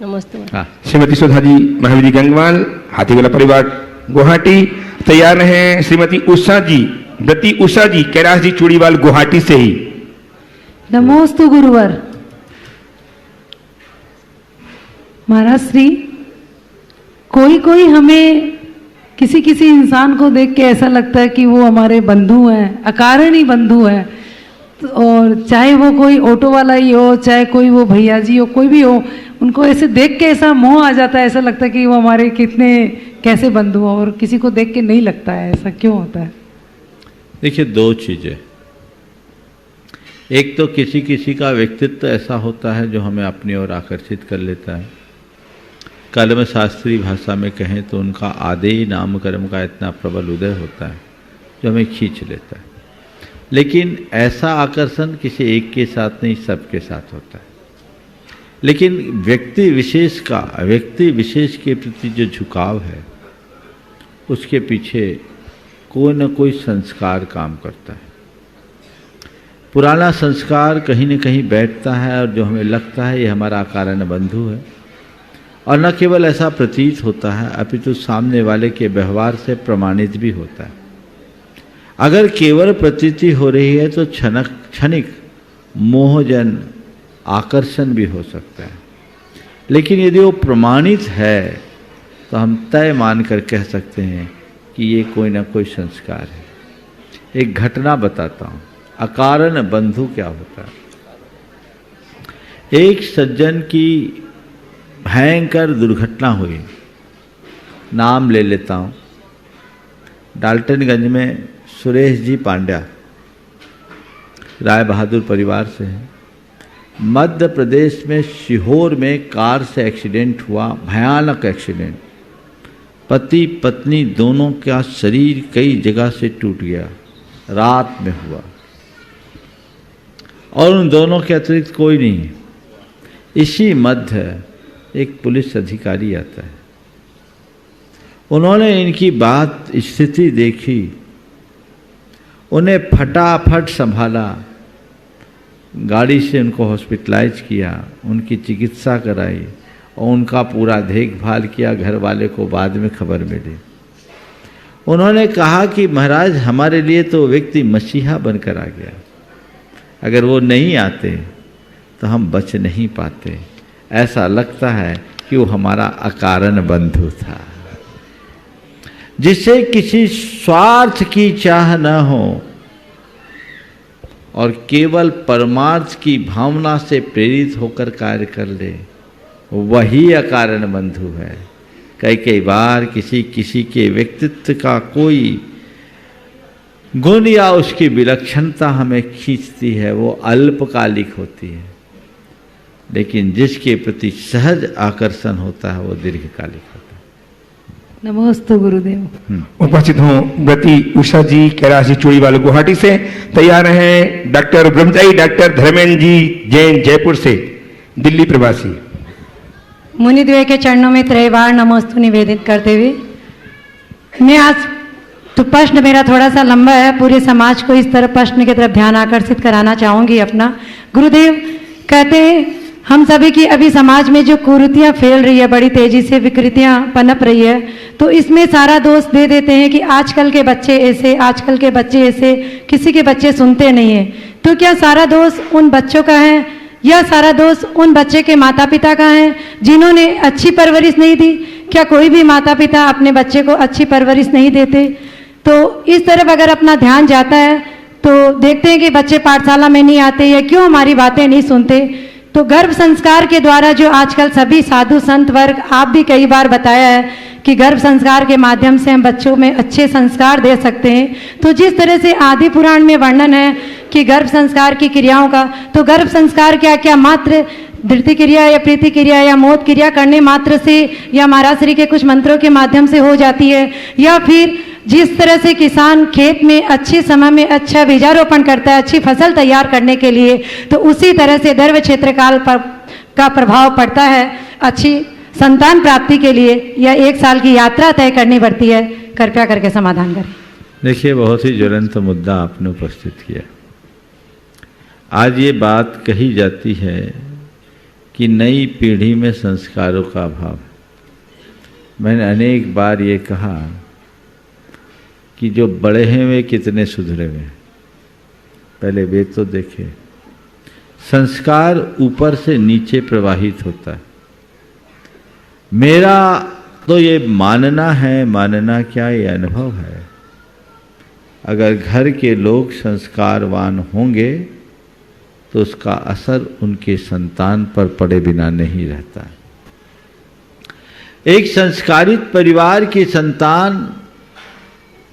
नमस्ते। हाँ, श्रीमती सुधा जी महावीर जी गंगवाल, हाथीवाला परिवार गुवाहाटी। तैयार हैं श्रीमती उषा जी, व्रती उषा जी, कैलाश जी चूड़ीवाल गुवाहाटी से ही। नमोस्तु गुरुवर। महाराज श्री, कोई कोई हमें किसी किसी इंसान को देख के ऐसा लगता है कि वो हमारे बंधु हैं, अकारण ही बंधु हैं। और चाहे वो कोई ऑटो वाला ही हो, चाहे कोई वो भैया जी हो, कोई भी हो, उनको ऐसे देख के ऐसा मोह आ जाता है, ऐसा लगता है कि वो हमारे कितने कैसे बंधु हो, और किसी को देख के नहीं लगता है। ऐसा क्यों होता है? देखिए, दो चीजें। एक तो किसी किसी का व्यक्तित्व ऐसा होता है जो हमें अपनी ओर आकर्षित कर लेता है। कर्म शास्त्रीय भाषा में कहें तो उनका आदेय नाम कर्म का इतना प्रबल उदय होता है जो हमें खींच लेता है। लेकिन ऐसा आकर्षण किसी एक के साथ नहीं, सबके साथ होता है। लेकिन व्यक्ति विशेष के प्रति जो झुकाव है, उसके पीछे कोई न कोई संस्कार काम करता है। पुराना संस्कार कहीं न कहीं बैठता है, और जो हमें लगता है ये हमारा अकारण बंधु है। और न केवल ऐसा प्रतीत होता है, अपितु सामने वाले के व्यवहार से प्रमाणित भी होता है। अगर केवल प्रतीति हो रही है तो क्षणिक मोहजन आकर्षण भी हो सकता है। लेकिन यदि वो प्रमाणित है तो हम तय मानकर कह सकते हैं कि ये कोई ना कोई संस्कार है। एक घटना बताता हूँ, अकारण बंधु क्या होता है। एक सज्जन की भयंकर दुर्घटना हुई, नाम ले लेता हूँ। डाल्टनगंज में सुरेश जी पांड्या राय बहादुर परिवार से हैं। मध्य प्रदेश में सीहोर में कार से एक्सीडेंट हुआ, भयानक एक्सीडेंट। पति पत्नी दोनों का शरीर कई जगह से टूट गया, रात में हुआ, और उन दोनों के अतिरिक्त कोई नहीं। इसी मध्य एक पुलिस अधिकारी आता है। उन्होंने इनकी बात स्थिति देखी, उन्हें फटाफट संभाला, गाड़ी से उनको हॉस्पिटलाइज किया, उनकी चिकित्सा कराई और उनका पूरा देखभाल किया। घर वाले को बाद में खबर मिली। उन्होंने कहा कि महाराज, हमारे लिए तो व्यक्ति मसीहा बनकर आ गया, अगर वो नहीं आते तो हम बच नहीं पाते। ऐसा लगता है कि वो हमारा अकारण बंधु था, जिसे किसी स्वार्थ की चाह न हो और केवल परमार्थ की भावना से प्रेरित होकर कार्य कर ले, वही अकारण बंधु है। कई बार किसी के व्यक्तित्व का कोई गुण या उसकी विलक्षणता हमें खींचती है, वो अल्पकालिक होती है। लेकिन जिसके प्रति सहज आकर्षण होता है वो दीर्घकालिक होता है। नमस्ते गुरुदेव। उपस्थित हों व्रती उषा जी, कैलाश जी चूड़ीवाल गुवाहाटी से। तैयार हैं डॉक्टर ब्रह्मचारी डॉक्टर धर्मेंद्र जी जैन जयपुर से, दिल्ली प्रवासी। मुनिद्वय के चरणों में त्रैवार नमोस्तु निवेदित करते हुए, मैं आज तो प्रश्न मेरा थोड़ा सा लंबा है, पूरे समाज को इस तरह प्रश्न की तरफ ध्यान आकर्षित कराना चाहूँगी अपना। गुरुदेव कहते हैं हम सभी की अभी समाज में जो कुरीतियाँ फैल रही है, बड़ी तेजी से विकृतियाँ पनप रही है, तो इसमें सारा दोष दे देते हैं कि आजकल के बच्चे ऐसे, आजकल के बच्चे ऐसे, किसी के बच्चे सुनते नहीं हैं। तो क्या सारा दोष उन बच्चों का है या सारा दोष उन बच्चे के माता पिता का है जिन्होंने अच्छी परवरिश नहीं दी? क्या कोई भी माता पिता अपने बच्चे को अच्छी परवरिश नहीं देते? तो इस तरफ अगर अपना ध्यान जाता है तो देखते हैं कि बच्चे पाठशाला में नहीं आते या क्यों हमारी बातें नहीं सुनते। तो गर्भ संस्कार के द्वारा जो आजकल सभी साधु संत वर्ग, आप भी कई बार बताया है कि गर्भ संस्कार के माध्यम से हम बच्चों में अच्छे संस्कार दे सकते हैं। तो जिस तरह से आदि पुराण में वर्णन है कि गर्भ संस्कार की क्रियाओं का, तो गर्भ संस्कार क्या क्या मात्र धृति क्रिया या प्रीति क्रिया या मोद क्रिया करने मात्र से या महाराज श्री के कुछ मंत्रों के माध्यम से हो जाती है, या फिर जिस तरह से किसान खेत में अच्छे समय में अच्छा बीजारोपण करता है अच्छी फसल तैयार करने के लिए, तो उसी तरह से गर्भ क्षेत्र काल पर का प्रभाव पड़ता है अच्छी संतान प्राप्ति के लिए, या 1 साल की यात्रा तय करनी पड़ती है। कृपया करके समाधान करें। देखिए, बहुत ही ज्वलंत मुद्दा आपने उपस्थित किया। आज ये बात कही जाती है कि नई पीढ़ी में संस्कारों का अभाव है। मैंने अनेक बार ये कहा कि जो बड़े हैं वे कितने सुधरे हुए हैं। पहले वे तो देखे, संस्कार ऊपर से नीचे प्रवाहित होता है। मेरा तो ये मानना है, मानना क्या, ये अनुभव है, अगर घर के लोग संस्कारवान होंगे तो उसका असर उनके संतान पर पड़े बिना नहीं रहता। एक संस्कारित परिवार की संतान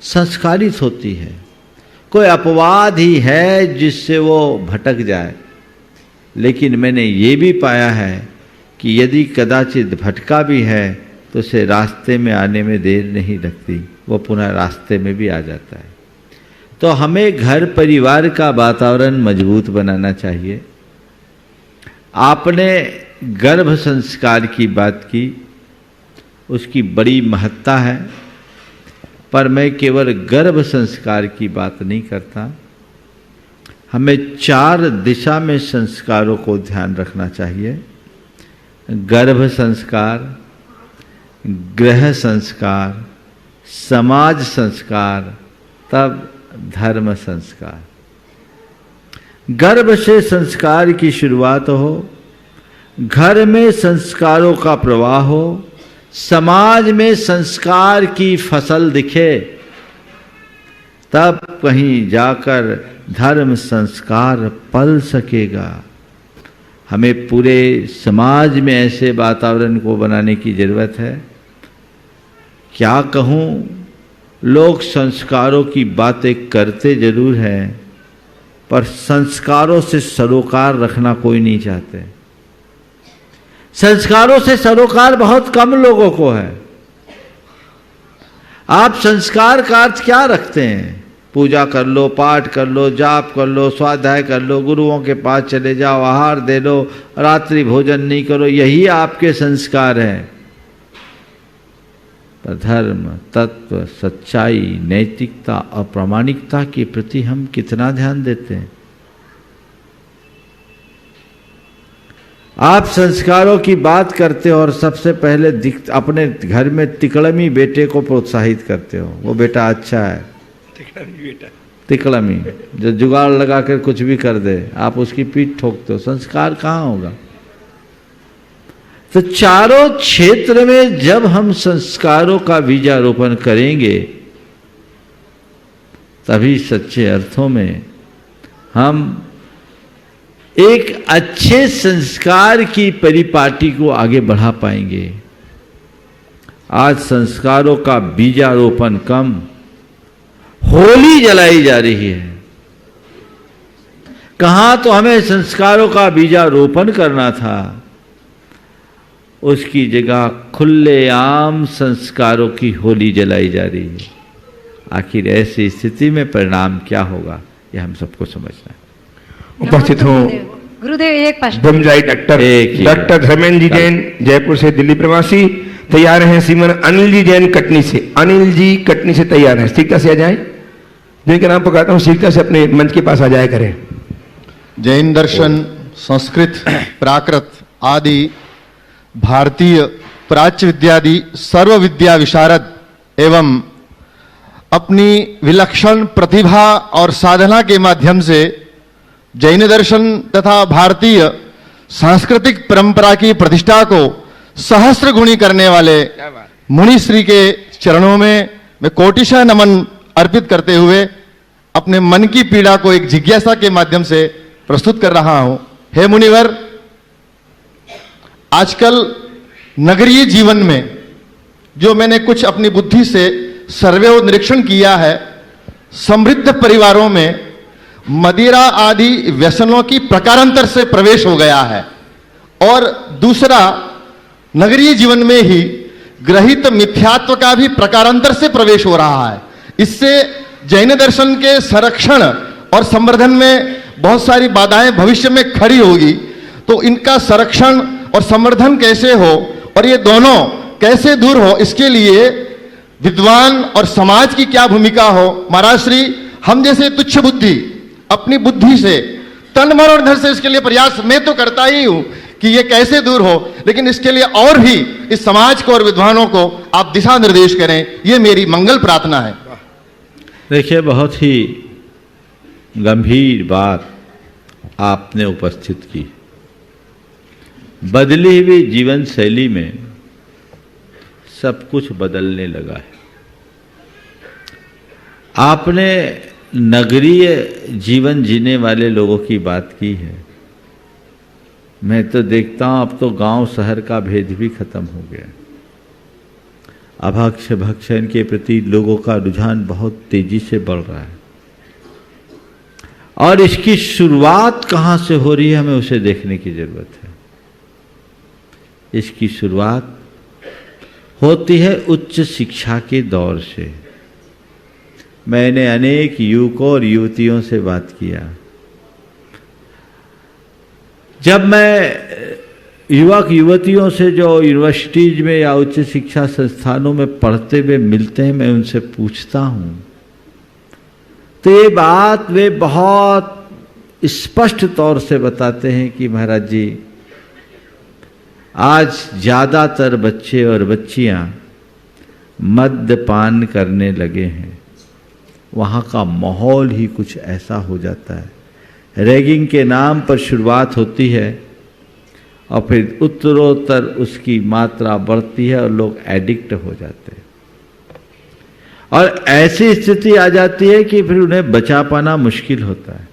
संस्कारित होती है। कोई अपवाद ही है जिससे वो भटक जाए, लेकिन मैंने ये भी पाया है कि यदि कदाचित भटका भी है तो उसे रास्ते में आने में देर नहीं लगती, वो पुनः रास्ते में भी आ जाता है। तो हमें घर परिवार का वातावरण मजबूत बनाना चाहिए। आपने गर्भ संस्कार की बात की, उसकी बड़ी महत्ता है, पर मैं केवल गर्भ संस्कार की बात नहीं करता। हमें 4 दिशा में संस्कारों को ध्यान रखना चाहिए। गर्भ संस्कार, गृह संस्कार, समाज संस्कार, तब धर्म संस्कार। गर्भ से संस्कार की शुरुआत हो, घर में संस्कारों का प्रवाह हो, समाज में संस्कार की फसल दिखे, तब कहीं जाकर धर्म संस्कार पल सकेगा। हमें पूरे समाज में ऐसे वातावरण को बनाने की जरूरत है। क्या कहूँ, लोग संस्कारों की बातें करते जरूर हैं, पर संस्कारों से सरोकार रखना कोई नहीं चाहते। संस्कारों से सरोकार बहुत कम लोगों को है। आप संस्कार का अर्थ क्या रखते हैं? पूजा कर लो, पाठ कर लो, जाप कर लो, स्वाध्याय कर लो, गुरुओं के पास चले जाओ, आहार दे लो, रात्रि भोजन नहीं करो, यही आपके संस्कार हैं। पर धर्म, तत्व, सच्चाई, नैतिकता और प्रामाणिकता के प्रति हम कितना ध्यान देते हैं? आप संस्कारों की बात करते हो और सबसे पहले अपने घर में तिकड़मी बेटे को प्रोत्साहित करते हो। वो बेटा अच्छा है, तिकड़मी जो जुगाड़ लगा कर कुछ भी कर दे, आप उसकी पीठ ठोकते हो। संस्कार कहाँ होगा? तो चारों क्षेत्र में जब हम संस्कारों का बीजारोपण करेंगे, तभी सच्चे अर्थों में हम एक अच्छे संस्कार की परिपाटी को आगे बढ़ा पाएंगे। आज संस्कारों का बीजारोपण कम, होली जलाई जा रही है। कहाँ तो हमें संस्कारों का बीजारोपण करना था, उसकी जगह खुलेआम संस्कारों की होली जलाई जा रही है। आखिर ऐसी स्थिति में परिणाम क्या होगा, यह हम सबको समझना है। उपस्थित हूँ गुरुदेव, एक प्रश्न। ब्रह्मचारी डॉक्टर धर्मेंद्र जी जैन, जयपुर से दिल्ली प्रवासी। तैयार हैं श्रीमान अनिल जी जैन कटनी से। अनिल जी कटनी से तैयार हैं, शीघ्रता से आ जाएं। जिनका नाम पुकारता हूँ शीघ्रता से अपने मंच के पास आ जाया करें। जैन दर्शन, संस्कृत, प्राकृत आदि भारतीय प्राच्य विद्यादि सर्व विद्या विशारद एवं अपनी विलक्षण प्रतिभा और साधना के माध्यम से जैन दर्शन तथा भारतीय सांस्कृतिक परंपरा की प्रतिष्ठा को सहस्त्र गुणी करने वाले मुनि श्री के चरणों में मैं कोटिशः नमन अर्पित करते हुए अपने मन की पीड़ा को एक जिज्ञासा के माध्यम से प्रस्तुत कर रहा हूं। हे मुनिवर, आजकल नगरीय जीवन में जो मैंने कुछ अपनी बुद्धि से सर्वे और निरीक्षण किया है, समृद्ध परिवारों में मदिरा आदि व्यसनों की प्रकारांतर से प्रवेश हो गया है। और दूसरा, नगरीय जीवन में ही ग्रहित मिथ्यात्व का भी प्रकारांतर से प्रवेश हो रहा है। इससे जैन दर्शन के संरक्षण और संवर्धन में बहुत सारी बाधाएं भविष्य में खड़ी होगी। तो इनका संरक्षण और संवर्धन कैसे हो और ये दोनों कैसे दूर हो, इसके लिए विद्वान और समाज की क्या भूमिका हो। महाराज श्री, हम जैसे तुच्छ बुद्धि अपनी बुद्धि से तन मन और धन से इसके लिए प्रयास मैं तो करता ही हूं कि ये कैसे दूर हो, लेकिन इसके लिए और भी इस समाज को और विद्वानों को आप दिशा निर्देश करें, ये मेरी मंगल प्रार्थना है। देखिए, बहुत ही गंभीर बात आपने उपस्थित की। बदली हुई जीवन शैली में सब कुछ बदलने लगा है। आपने नगरीय जीवन जीने वाले लोगों की बात की है। मैं तो देखता हूं अब तो गांव शहर का भेद भी खत्म हो गया। अभक्ष भक्षण के प्रति लोगों का रुझान बहुत तेजी से बढ़ रहा है और इसकी शुरुआत कहां से हो रही है, हमें उसे देखने की जरूरत है। इसकी शुरुआत होती है उच्च शिक्षा के दौर से। मैंने अनेक युवकों और युवतियों से बात किया। जब मैं युवक युवतियों से जो यूनिवर्सिटीज में या उच्च शिक्षा संस्थानों में पढ़ते हुए मिलते हैं, मैं उनसे पूछता हूं तो ये बात वे बहुत स्पष्ट तौर से बताते हैं कि महाराज जी, आज ज़्यादातर बच्चे और बच्चियां मद्यपान करने लगे हैं। वहाँ का माहौल ही कुछ ऐसा हो जाता है। रैगिंग के नाम पर शुरुआत होती है और फिर उत्तरोत्तर उसकी मात्रा बढ़ती है और लोग एडिक्ट हो जाते हैं और ऐसी स्थिति आ जाती है कि फिर उन्हें बचा पाना मुश्किल होता है।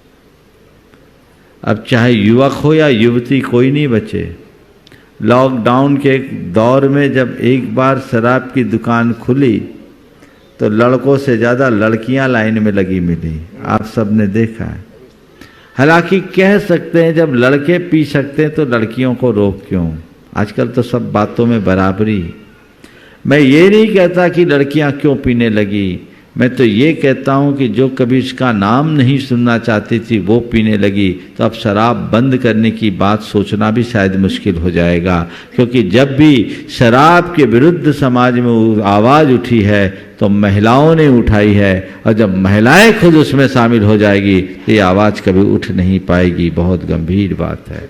अब चाहे युवक हो या युवती, कोई नहीं बचे। लॉकडाउन के दौर में जब एक बार शराब की दुकान खुली तो लड़कों से ज़्यादा लड़कियां लाइन में लगी मिली। आप सब ने देखा है। हालांकि कह सकते हैं जब लड़के पी सकते हैं तो लड़कियों को रोक क्यों? आजकल तो सब बातों में बराबरी। मैं ये नहीं कहता कि लड़कियां क्यों पीने लगी, मैं तो ये कहता हूँ कि जो कभी इसका नाम नहीं सुनना चाहती थी वो पीने लगी, तो अब शराब बंद करने की बात सोचना भी शायद मुश्किल हो जाएगा। क्योंकि जब भी शराब के विरुद्ध समाज में आवाज़ उठी है तो महिलाओं ने उठाई है, और जब महिलाएं खुद उसमें शामिल हो जाएगी तो ये आवाज़ कभी उठ नहीं पाएगी। बहुत गंभीर बात है।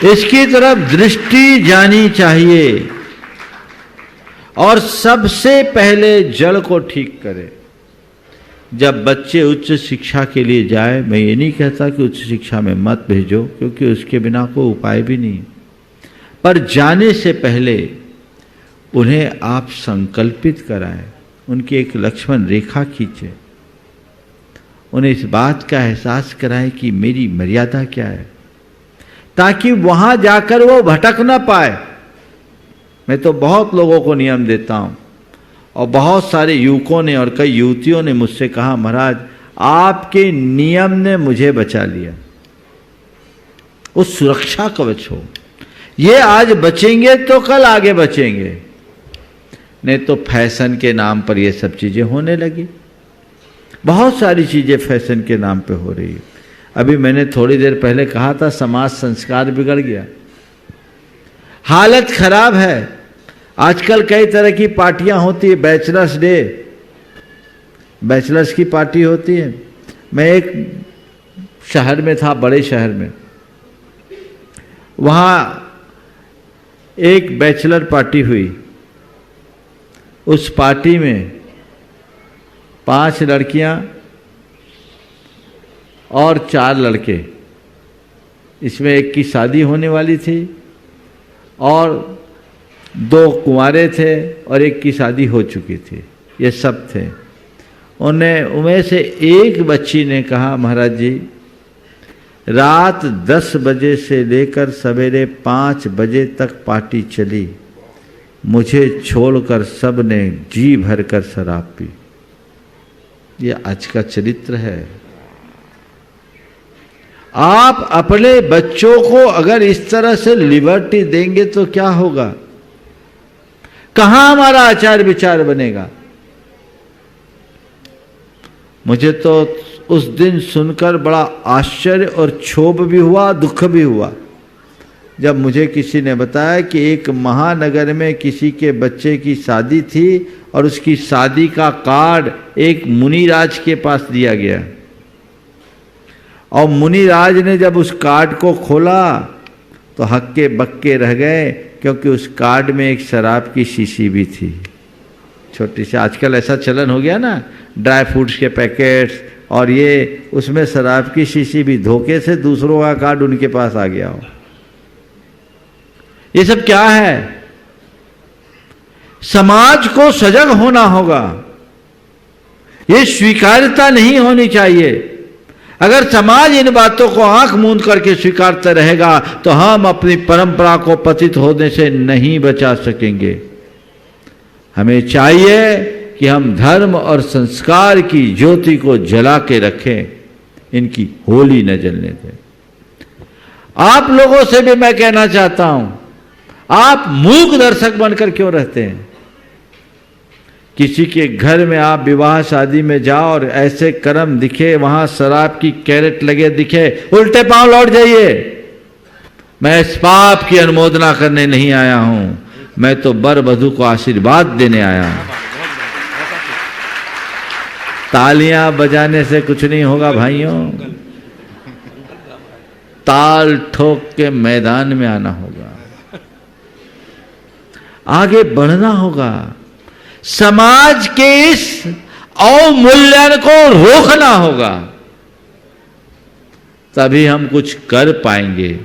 इसकी तरफ दृष्टि जानी चाहिए और सबसे पहले जड़ को ठीक करें। जब बच्चे उच्च शिक्षा के लिए जाए, मैं ये नहीं कहता कि उच्च शिक्षा में मत भेजो, क्योंकि उसके बिना कोई उपाय भी नहीं, पर जाने से पहले उन्हें आप संकल्पित कराएं, उनकी एक लक्ष्मण रेखा खींचें, उन्हें इस बात का एहसास कराएं कि मेरी मर्यादा क्या है, ताकि वहां जाकर वो भटक ना पाए। मैं तो बहुत लोगों को नियम देता हूं और बहुत सारे युवकों ने और कई युवतियों ने मुझसे कहा, महाराज आपके नियम ने मुझे बचा लिया। वो सुरक्षा कवच हो। ये आज बचेंगे तो कल आगे बचेंगे, नहीं तो फैशन के नाम पर ये सब चीजें होने लगी। बहुत सारी चीजें फैशन के नाम पे हो रही है। अभी मैंने थोड़ी देर पहले कहा था समाज संस्कार बिगड़ गया, हालत खराब है। आजकल कई तरह की पार्टियां होती है, बैचलर्स डे, बैचलर्स की पार्टी होती है। मैं एक शहर में था, बड़े शहर में, वहां एक बैचलर पार्टी हुई। उस पार्टी में 5 लड़कियां और 4 लड़के, इसमें एक की शादी होने वाली थी और 2 कुंवारे थे और एक की शादी हो चुकी थी। ये सब थे। उनमें से एक बच्ची ने कहा, महाराज जी रात 10 बजे से लेकर सवेरे 5 बजे तक पार्टी चली, मुझे छोड़कर सब ने जी भरकर शराब पी। ये आज का चरित्र है। आप अपने बच्चों को अगर इस तरह से लिबर्टी देंगे तो क्या होगा? कहां हमारा आचार विचार बनेगा? मुझे तो उस दिन सुनकर बड़ा आश्चर्य और क्षोभ भी हुआ, दुख भी हुआ, जब मुझे किसी ने बताया कि एक महानगर में किसी के बच्चे की शादी थी और उसकी शादी का कार्ड एक मुनिराज के पास दिया गया, और मुनिराज ने जब उस कार्ड को खोला तो हक्के बक्के रह गए, क्योंकि उस कार्ड में एक शराब की शीशी भी थी, छोटी सी। आजकल ऐसा चलन हो गया ना, ड्राई फ्रूट्स के पैकेट्स और ये, उसमें शराब की शीशी भी, धोखे से दूसरों का कार्ड उनके पास आ गया हो। ये सब क्या है? समाज को सजग होना होगा। ये स्वीकार्यता नहीं होनी चाहिए। अगर समाज इन बातों को आंख मूंद करके स्वीकारता रहेगा तो हम अपनी परंपरा को पतित होने से नहीं बचा सकेंगे। हमें चाहिए कि हम धर्म और संस्कार की ज्योति को जला के रखें, इनकी होली न जलने दें। आप लोगों से भी मैं कहना चाहता हूं, आप मूक दर्शक बनकर क्यों रहते हैं? किसी के घर में आप विवाह शादी में जाओ और ऐसे कर्म दिखे, वहां शराब की कैरेट लगे दिखे, उल्टे पांव लौट जाइए। मैं इस पाप की अनुमोदना करने नहीं आया हूं, मैं तो वर वधू को आशीर्वाद देने आया हूं। तालियां बजाने से कुछ नहीं होगा भाइयों, ताल ठोक के मैदान में आना होगा, आगे बढ़ना होगा, समाज के इस अवमूल्यन को रोकना होगा, तभी हम कुछ कर पाएंगे।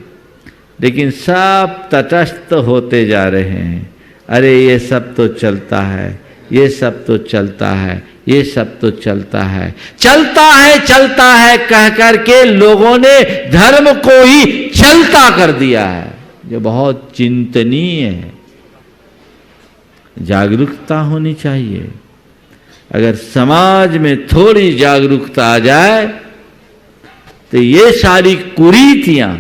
लेकिन सब तटस्थ होते जा रहे हैं। अरे ये सब तो चलता है, ये सब तो चलता है, ये सब तो चलता है, चलता है कह करके लोगों ने धर्म को ही चलता कर दिया है, जो बहुत चिंतनीय है। जागरूकता होनी चाहिए। अगर समाज में थोड़ी जागरूकता आ जाए तो ये सारी कुरीतियां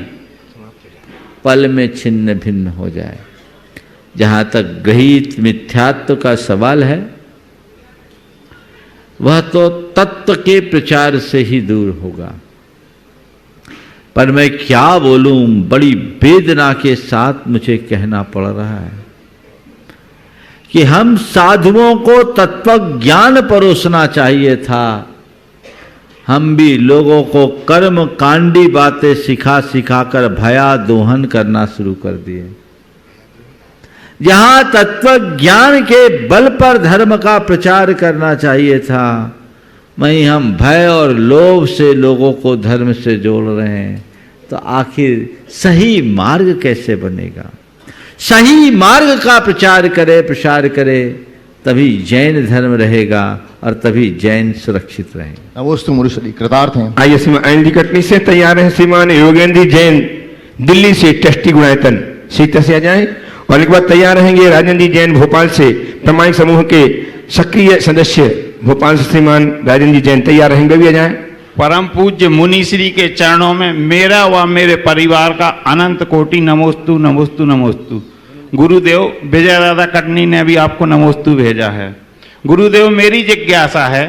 पल में छिन्न भिन्न हो जाए। जहां तक गृहीत मिथ्यात्व का सवाल है, वह तो तत्व के प्रचार से ही दूर होगा। पर मैं क्या बोलूं, बड़ी वेदना के साथ मुझे कहना पड़ रहा है कि हम साधुओं को तत्व ज्ञान परोसना चाहिए था। हम भी लोगों को कर्म कांडी बातें सिखा सिखाकर भया दोहन करना शुरू कर दिए। जहां तत्व ज्ञान के बल पर धर्म का प्रचार करना चाहिए था, वहीं हम भय और लोभ से लोगों को धर्म से जोड़ रहे हैं। तो आखिर सही मार्ग कैसे बनेगा? सही मार्ग का प्रचार करे, प्रसार करे, तभी जैन धर्म रहेगा और तभी जैन सुरक्षित रहेगा। नमोस्तु मुरुषदी, कृतार्थ हैं। आइए श्रीमान एनडी कटनी से तैयार हैं श्रीमान योगेंद्र जैन दिल्ली से ट्रस्टी गुणायतन सीता से आ जाएं, और एक बार तैयार रहेंगे राजेंद्र जैन भोपाल से प्रामाणिक समूह के सक्रिय सदस्य भोपाल से श्रीमान राजेंद्र जैन तैयार रहेंगे, भी आ जाएं। परम पूज्य मुनि श्री के चरणों में मेरा व मेरे परिवार का अनंत कोटि नमोस्तु नमोस्तु नमोस्तु। गुरुदेव विजय दादा कटनी ने भी आपको नमोस्तु भेजा है। गुरुदेव मेरी जिज्ञासा है,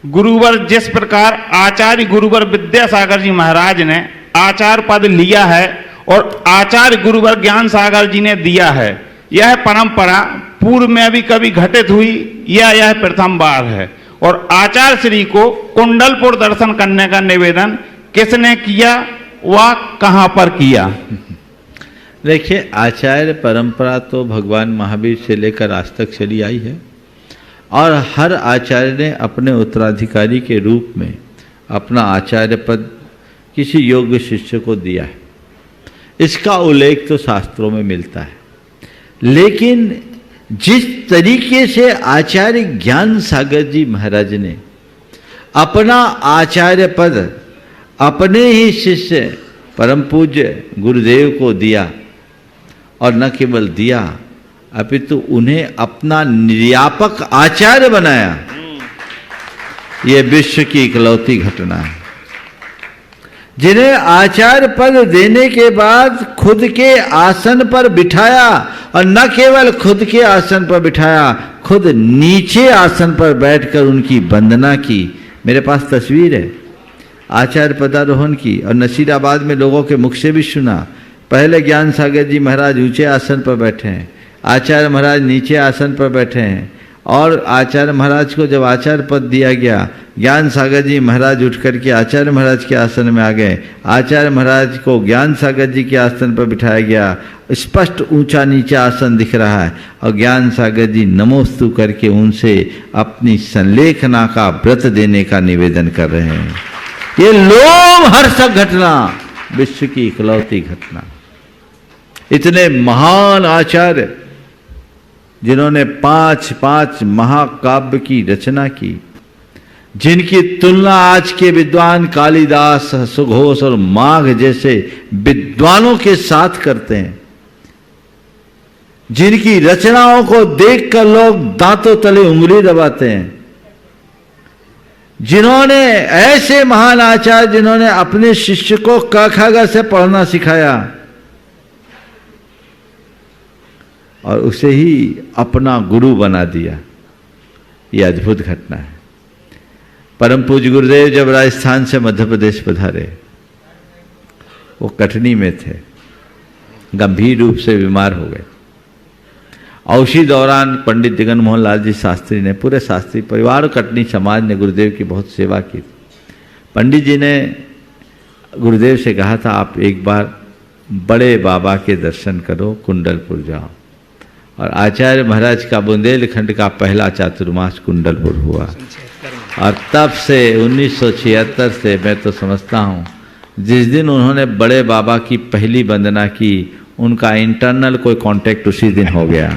गुरुवर जिस प्रकार आचार्य गुरुवर विद्यासागर जी महाराज ने आचार्य पद लिया है और आचार्य गुरुवर ज्ञान सागर जी ने दिया है, यह परंपरा पूर्व में भी कभी घटित हुई या यह प्रथम बार है? और आचार्य श्री को कुंडलपुर दर्शन करने का निवेदन किसने किया व कहां पर किया? देखिए, आचार्य परंपरा तो भगवान महावीर से लेकर आज तक चली आई है, और हर आचार्य ने अपने उत्तराधिकारी के रूप में अपना आचार्य पद किसी योग्य शिष्य को दिया है। इसका उल्लेख तो शास्त्रों में मिलता है। लेकिन जिस तरीके से आचार्य ज्ञान सागर जी महाराज ने अपना आचार्य पद अपने ही शिष्य परम पूज्य गुरुदेव को दिया, और न केवल दिया, अपितु उन्हें अपना निर्यापक आचार्य बनाया। यह विश्व की इकलौती घटना है। जिन्हें आचार्य पद देने के बाद खुद के आसन पर बिठाया, और न केवल खुद के आसन पर बिठाया, खुद नीचे आसन पर बैठकर उनकी वंदना की। मेरे पास तस्वीर है आचार्य पदारोहण की, और नसीराबाद में लोगों के मुख से भी सुना। पहले ज्ञान सागर जी महाराज ऊंचे आसन पर बैठे हैं, आचार्य महाराज नीचे आसन पर बैठे हैं, और आचार्य महाराज को जब आचार्य पद दिया गया, ज्ञान सागर जी महाराज उठ करके आचार्य महाराज के आसन में आ गए। आचार्य महाराज को ज्ञान सागर जी के आसन पर बिठाया गया। स्पष्ट ऊंचा नीचा आसन दिख रहा है, और ज्ञान सागर जी नमोस्तु करके उनसे अपनी संलेखना का व्रत देने का निवेदन कर रहे हैं। ये लोमहर्षक घटना, विश्व की इकलौती घटना। इतने महान आचार्य जिन्होंने 5 महाकाव्य की रचना की, जिनकी तुलना आज के विद्वान कालिदास, सुघोष और माघ जैसे विद्वानों के साथ करते हैं, जिनकी रचनाओं को देखकर लोग दांतों तले उंगली दबाते हैं, जिन्होंने ऐसे महान आचार्य जिन्होंने अपने शिष्य को क ख ग से पढ़ना सिखाया और उसे ही अपना गुरु बना दिया। यह अद्भुत घटना है। परम पूज्य गुरुदेव जब राजस्थान से मध्य प्रदेश पधारे, वो कटनी में थे, गंभीर रूप से बीमार हो गए। और उसी दौरान पंडित जगन मोहन लाल जी शास्त्री ने, पूरे शास्त्री परिवार और कटनी समाज ने गुरुदेव की बहुत सेवा की। पंडित जी ने गुरुदेव से कहा था, आप एक बार बड़े बाबा के दर्शन करो, कुंडलपुर जाओ। और आचार्य महाराज का बुंदेलखंड का पहला चातुर्मास कुंडलपुर हुआ। और तब से 1976 से मैं तो समझता हूँ, जिस दिन उन्होंने बड़े बाबा की पहली वंदना की, उनका इंटरनल कोई कांटेक्ट उसी दिन हो गया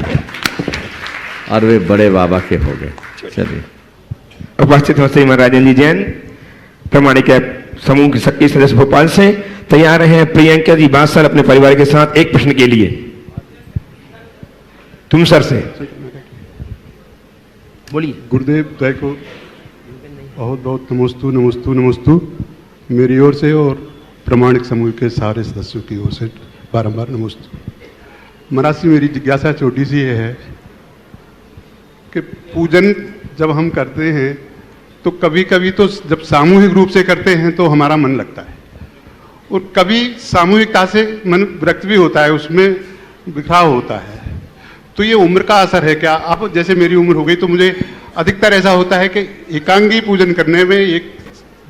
और वे बड़े बाबा के हो गए। चलिए, उपस्थित हो श्री राजेंद्र जी जैन, प्रामाणिक समूह के सक्रिय सदस्य भोपाल से तैयार हैं प्रियंका जी बांसल अपने परिवार के साथ एक प्रश्न के लिए। तुम सर से बोलिए। गुरुदेव दय को बहुत बहुत नमोस्तु नमोस्तु नमोस्तु मेरी ओर से और प्रामाणिक समूह के सारे सदस्यों की ओर से बारंबार नमोस्तु। महाराज जी, मेरी जिज्ञासा छोटी सी है कि पूजन जब हम करते हैं तो कभी कभी तो जब सामूहिक रूप से करते हैं तो हमारा मन लगता है, और कभी सामूहिकता से मन विरक्त भी होता है, उसमें बिखराव होता है। तो ये उम्र का असर है क्या? आप जैसे मेरी उम्र हो गई तो मुझे अधिकतर ऐसा होता है कि एकांगी पूजन करने में, एक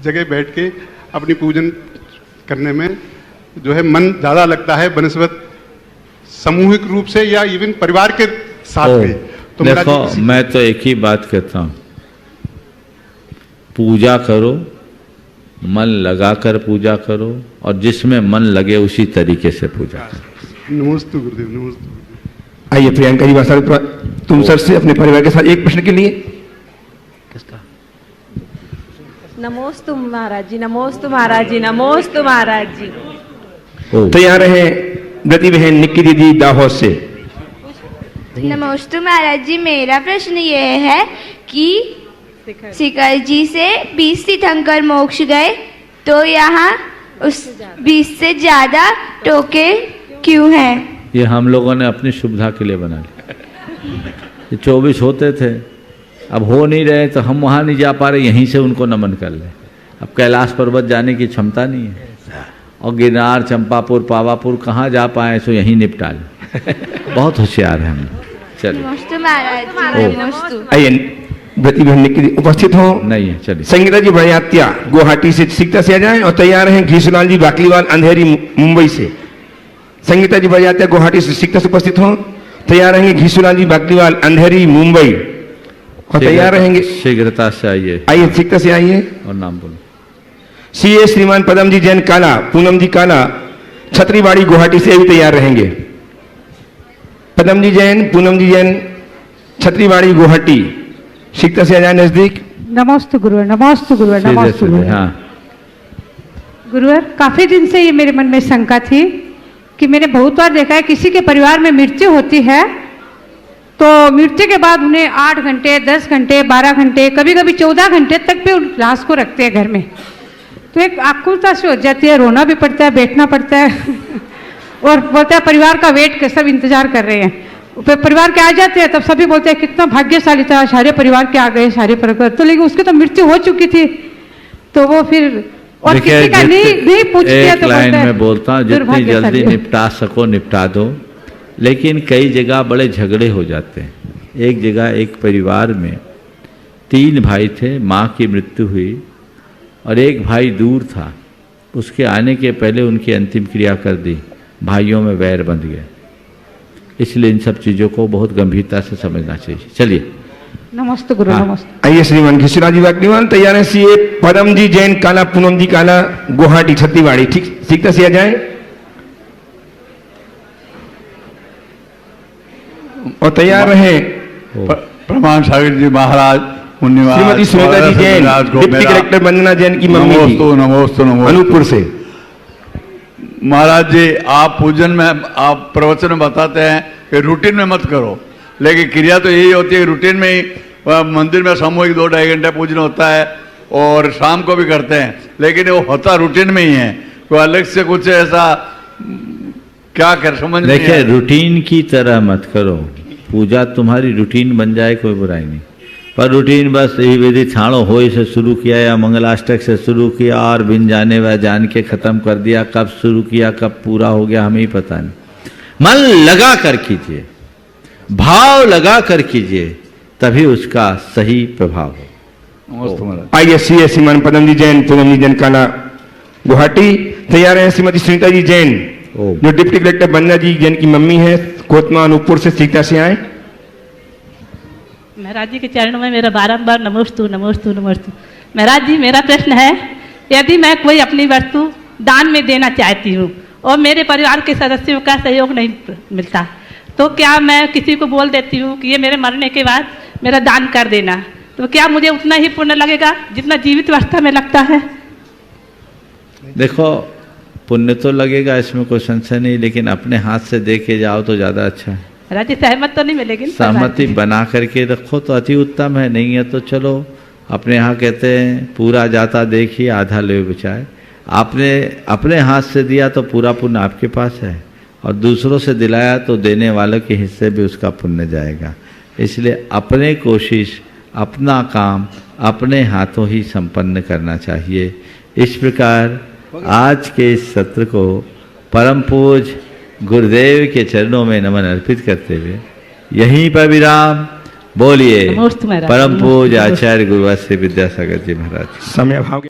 जगह बैठ के अपनी पूजन करने में जो है मन ज़्यादा लगता है बनस्बत सामूहिक रूप से या इवन परिवार के साथ भी। तो देखो, मैं तो एक ही बात कहता हूँ, पूजा करो, मन लगाकर पूजा करो, और जिसमें मन लगे उसी तरीके से पूजा करो। नमस्ते गुरुदेव, नमस्ते। आइए प्रियंका जी बांसल, तुम सर से अपने परिवार के साथ एक प्रश्न के लिए। नमोस्तु महाराज जी, नमोस्तु महाराज जी, नमोस्तु महाराज जी। तैयार है गति बहन निक्की दीदी दाहोद से। नमोस्तु महाराज जी, मेरा प्रश्न ये है कि शिखर जी से 20 तीर्थंकर मोक्ष गए, तो यहाँ उस 20 से ज्यादा टोके क्यों हैं? ये हम लोगों ने अपनी सुविधा के लिए बना लिया। ये 24 होते थे, अब हो नहीं रहे तो हम वहाँ नहीं जा पा रहे, यहीं से उनको नमन कर ले। अब कैलाश पर्वत जाने की क्षमता नहीं है, और गिरनार, चंपापुर, पावापुर कहाँ जा पाए, सो यहीं निपटा ले। बहुत होशियार है हम। चलिए, नमस्ते महाराज जी, नमस्ते। आइए गति बहन निक्की उपस्थित हो। नहीं है, चलिए। संगीता जी बड़ियात्या गुवाहाटी से सीखता से आ जाए, और तैयार हैं घीसूलाल जी बाकलीवाल अंधेरी मुंबई से। संगीता जी बड़ियात्या गुवाहाटी से सीखता से उपस्थित हो। तैयार रहेंगे घीसूलाल जी बाकलीवाल अंधेरी मुंबई, और तैयार रहेंगे शीघ्रता से आइए। आइए सीखता से आइए और नाम बोलो। सीए श्रीमान पदम जी जैन काला, पूनम जी काला छतरीवाड़ी गुवाहाटी से भी तैयार रहेंगे। पदम जी जैन, पूनम जी जैन छतरीवाड़ी गुवाहाटी, सीखता से आ जाए नजदीक। नमस्ते गुरुवर, नमस्ते गुरुवर, नमस्ते गुरुवर। हाँ गुरुवर, काफी दिन से ये मेरे मन में शंका थी कि मैंने बहुत बार देखा है किसी के परिवार में मृत्यु होती है तो मृत्यु के बाद उन्हें 8 घंटे, 10 घंटे, 12 घंटे, कभी कभी 14 घंटे तक भी उस लाश को रखते हैं घर में। तो एक आकुलता से हो जाती है, रोना भी पड़ता है, बैठना पड़ता है और बोलता है परिवार का वेट के सब इंतजार कर रहे हैं। फिर परिवार के आ जाते हैं तब सभी बोलते हैं कितना भाग्यशाली था, सारे परिवार के आ गए, सारे परिवार। तो लेकिन उसकी तो मृत्यु हो चुकी थी, तो वो फिर और किसी का नहीं पूछते। एक लाइन में बोलता हूँ, जितनी जल्दी निपटा सको निपटा दो, लेकिन कई जगह बड़े झगड़े हो जाते हैं। एक जगह एक परिवार में 3 भाई थे, माँ की मृत्यु हुई और एक भाई दूर था, उसके आने के पहले उनकी अंतिम क्रिया कर दी, भाइयों में वैर बंध गए। इसलिए इन सब चीज़ों को बहुत गंभीरता से समझना चाहिए। चलिए नमस्ते गुरु। नमस्ते। आइए श्रीमान घिसराजी वाग्देवान तैयार है। सीए पदम जी जैन काला, पूनम जी काला, गुवाहाटी छत्तीवाड़ी। ठीक सीखता सिया जाए और तैयार रहे। प्रमाण सागर जी महाराज, श्रीमती सुनीता जी जैन, डिप्टी कलेक्टर वंदना जैन की मम्मी जी, नमोस्तु अनूपपुर से। महाराज जी, आप पूजन में, आप प्रवचन में बताते हैं कि रूटीन में मत करो, लेकिन क्रिया तो यही होती है रूटीन में ही। मंदिर में सामूहिक 2-2.5 घंटे पूजन होता है और शाम को भी करते हैं, लेकिन वो होता रूटीन में ही है। कोई अलग से कुछ ऐसा क्या कर समझ नहीं। देखिए, रूटीन की तरह मत करो, पूजा तुम्हारी रूटीन बन जाए कोई बुराई नहीं, पर रूटीन बस यही विधि छाणो होई से शुरू किया या मंगलाष्टक से शुरू किया और बिन जाने व जान के खत्म कर दिया। कब शुरू किया कब पूरा हो गया हमें ही पता नहीं। मन लगा कर कीजिए, भाव लगा कर कीजिए, तभी उसका सही प्रभाव हो। आइए सीए श्रीमान पदम जी जैन, पूनम जी जैन काला, गुवाहाटी तैयार है। श्रीमती सुनीता जी जैन जो डिप्टी कलेक्टर वंदना जी जैन की मम्मी है, कोतमा अनूपपुर से, सीखता से आए। महाराज जी के चरणों में मेरा बारंबार नमोस्तु नमोस्तु नमोस्तु। महाराज जी, मेरा प्रश्न है, यदि मैं कोई अपनी वस्तु दान में देना चाहती हूँ और मेरे परिवार के सदस्यों का सहयोग नहीं मिलता, तो क्या मैं किसी को बोल देती हूँ कि ये मेरे मरने के बाद मेरा दान कर देना, तो क्या मुझे उतना ही पुण्य लगेगा जितना जीवित अवस्था में लगता है? देखो, पुण्य तो लगेगा, इसमें कोई संशय नहीं, लेकिन अपने हाथ से दे के जाओ तो ज़्यादा अच्छा है। राजी सहमत तो नहीं मिलेगी? सहमति बना करके रखो तो अति उत्तम है, नहीं है तो चलो अपने यहाँ कहते हैं पूरा जाता देखिए आधा ले बचाए। आपने अपने हाथ से दिया तो पूरा पुण्य आपके पास है, और दूसरों से दिलाया तो देने वालों के हिस्से भी उसका पुण्य जाएगा। इसलिए अपने कोशिश, अपना काम अपने हाथों ही संपन्न करना चाहिए। इस प्रकार आज के इस सत्र को परम पूज्य गुरुदेव के चरणों में नमन अर्पित करते हुए यहीं पर विराम। बोलिए परम पूज्य आचार्य गुरुवार श्री विद्यासागर जी महाराज। समय भाव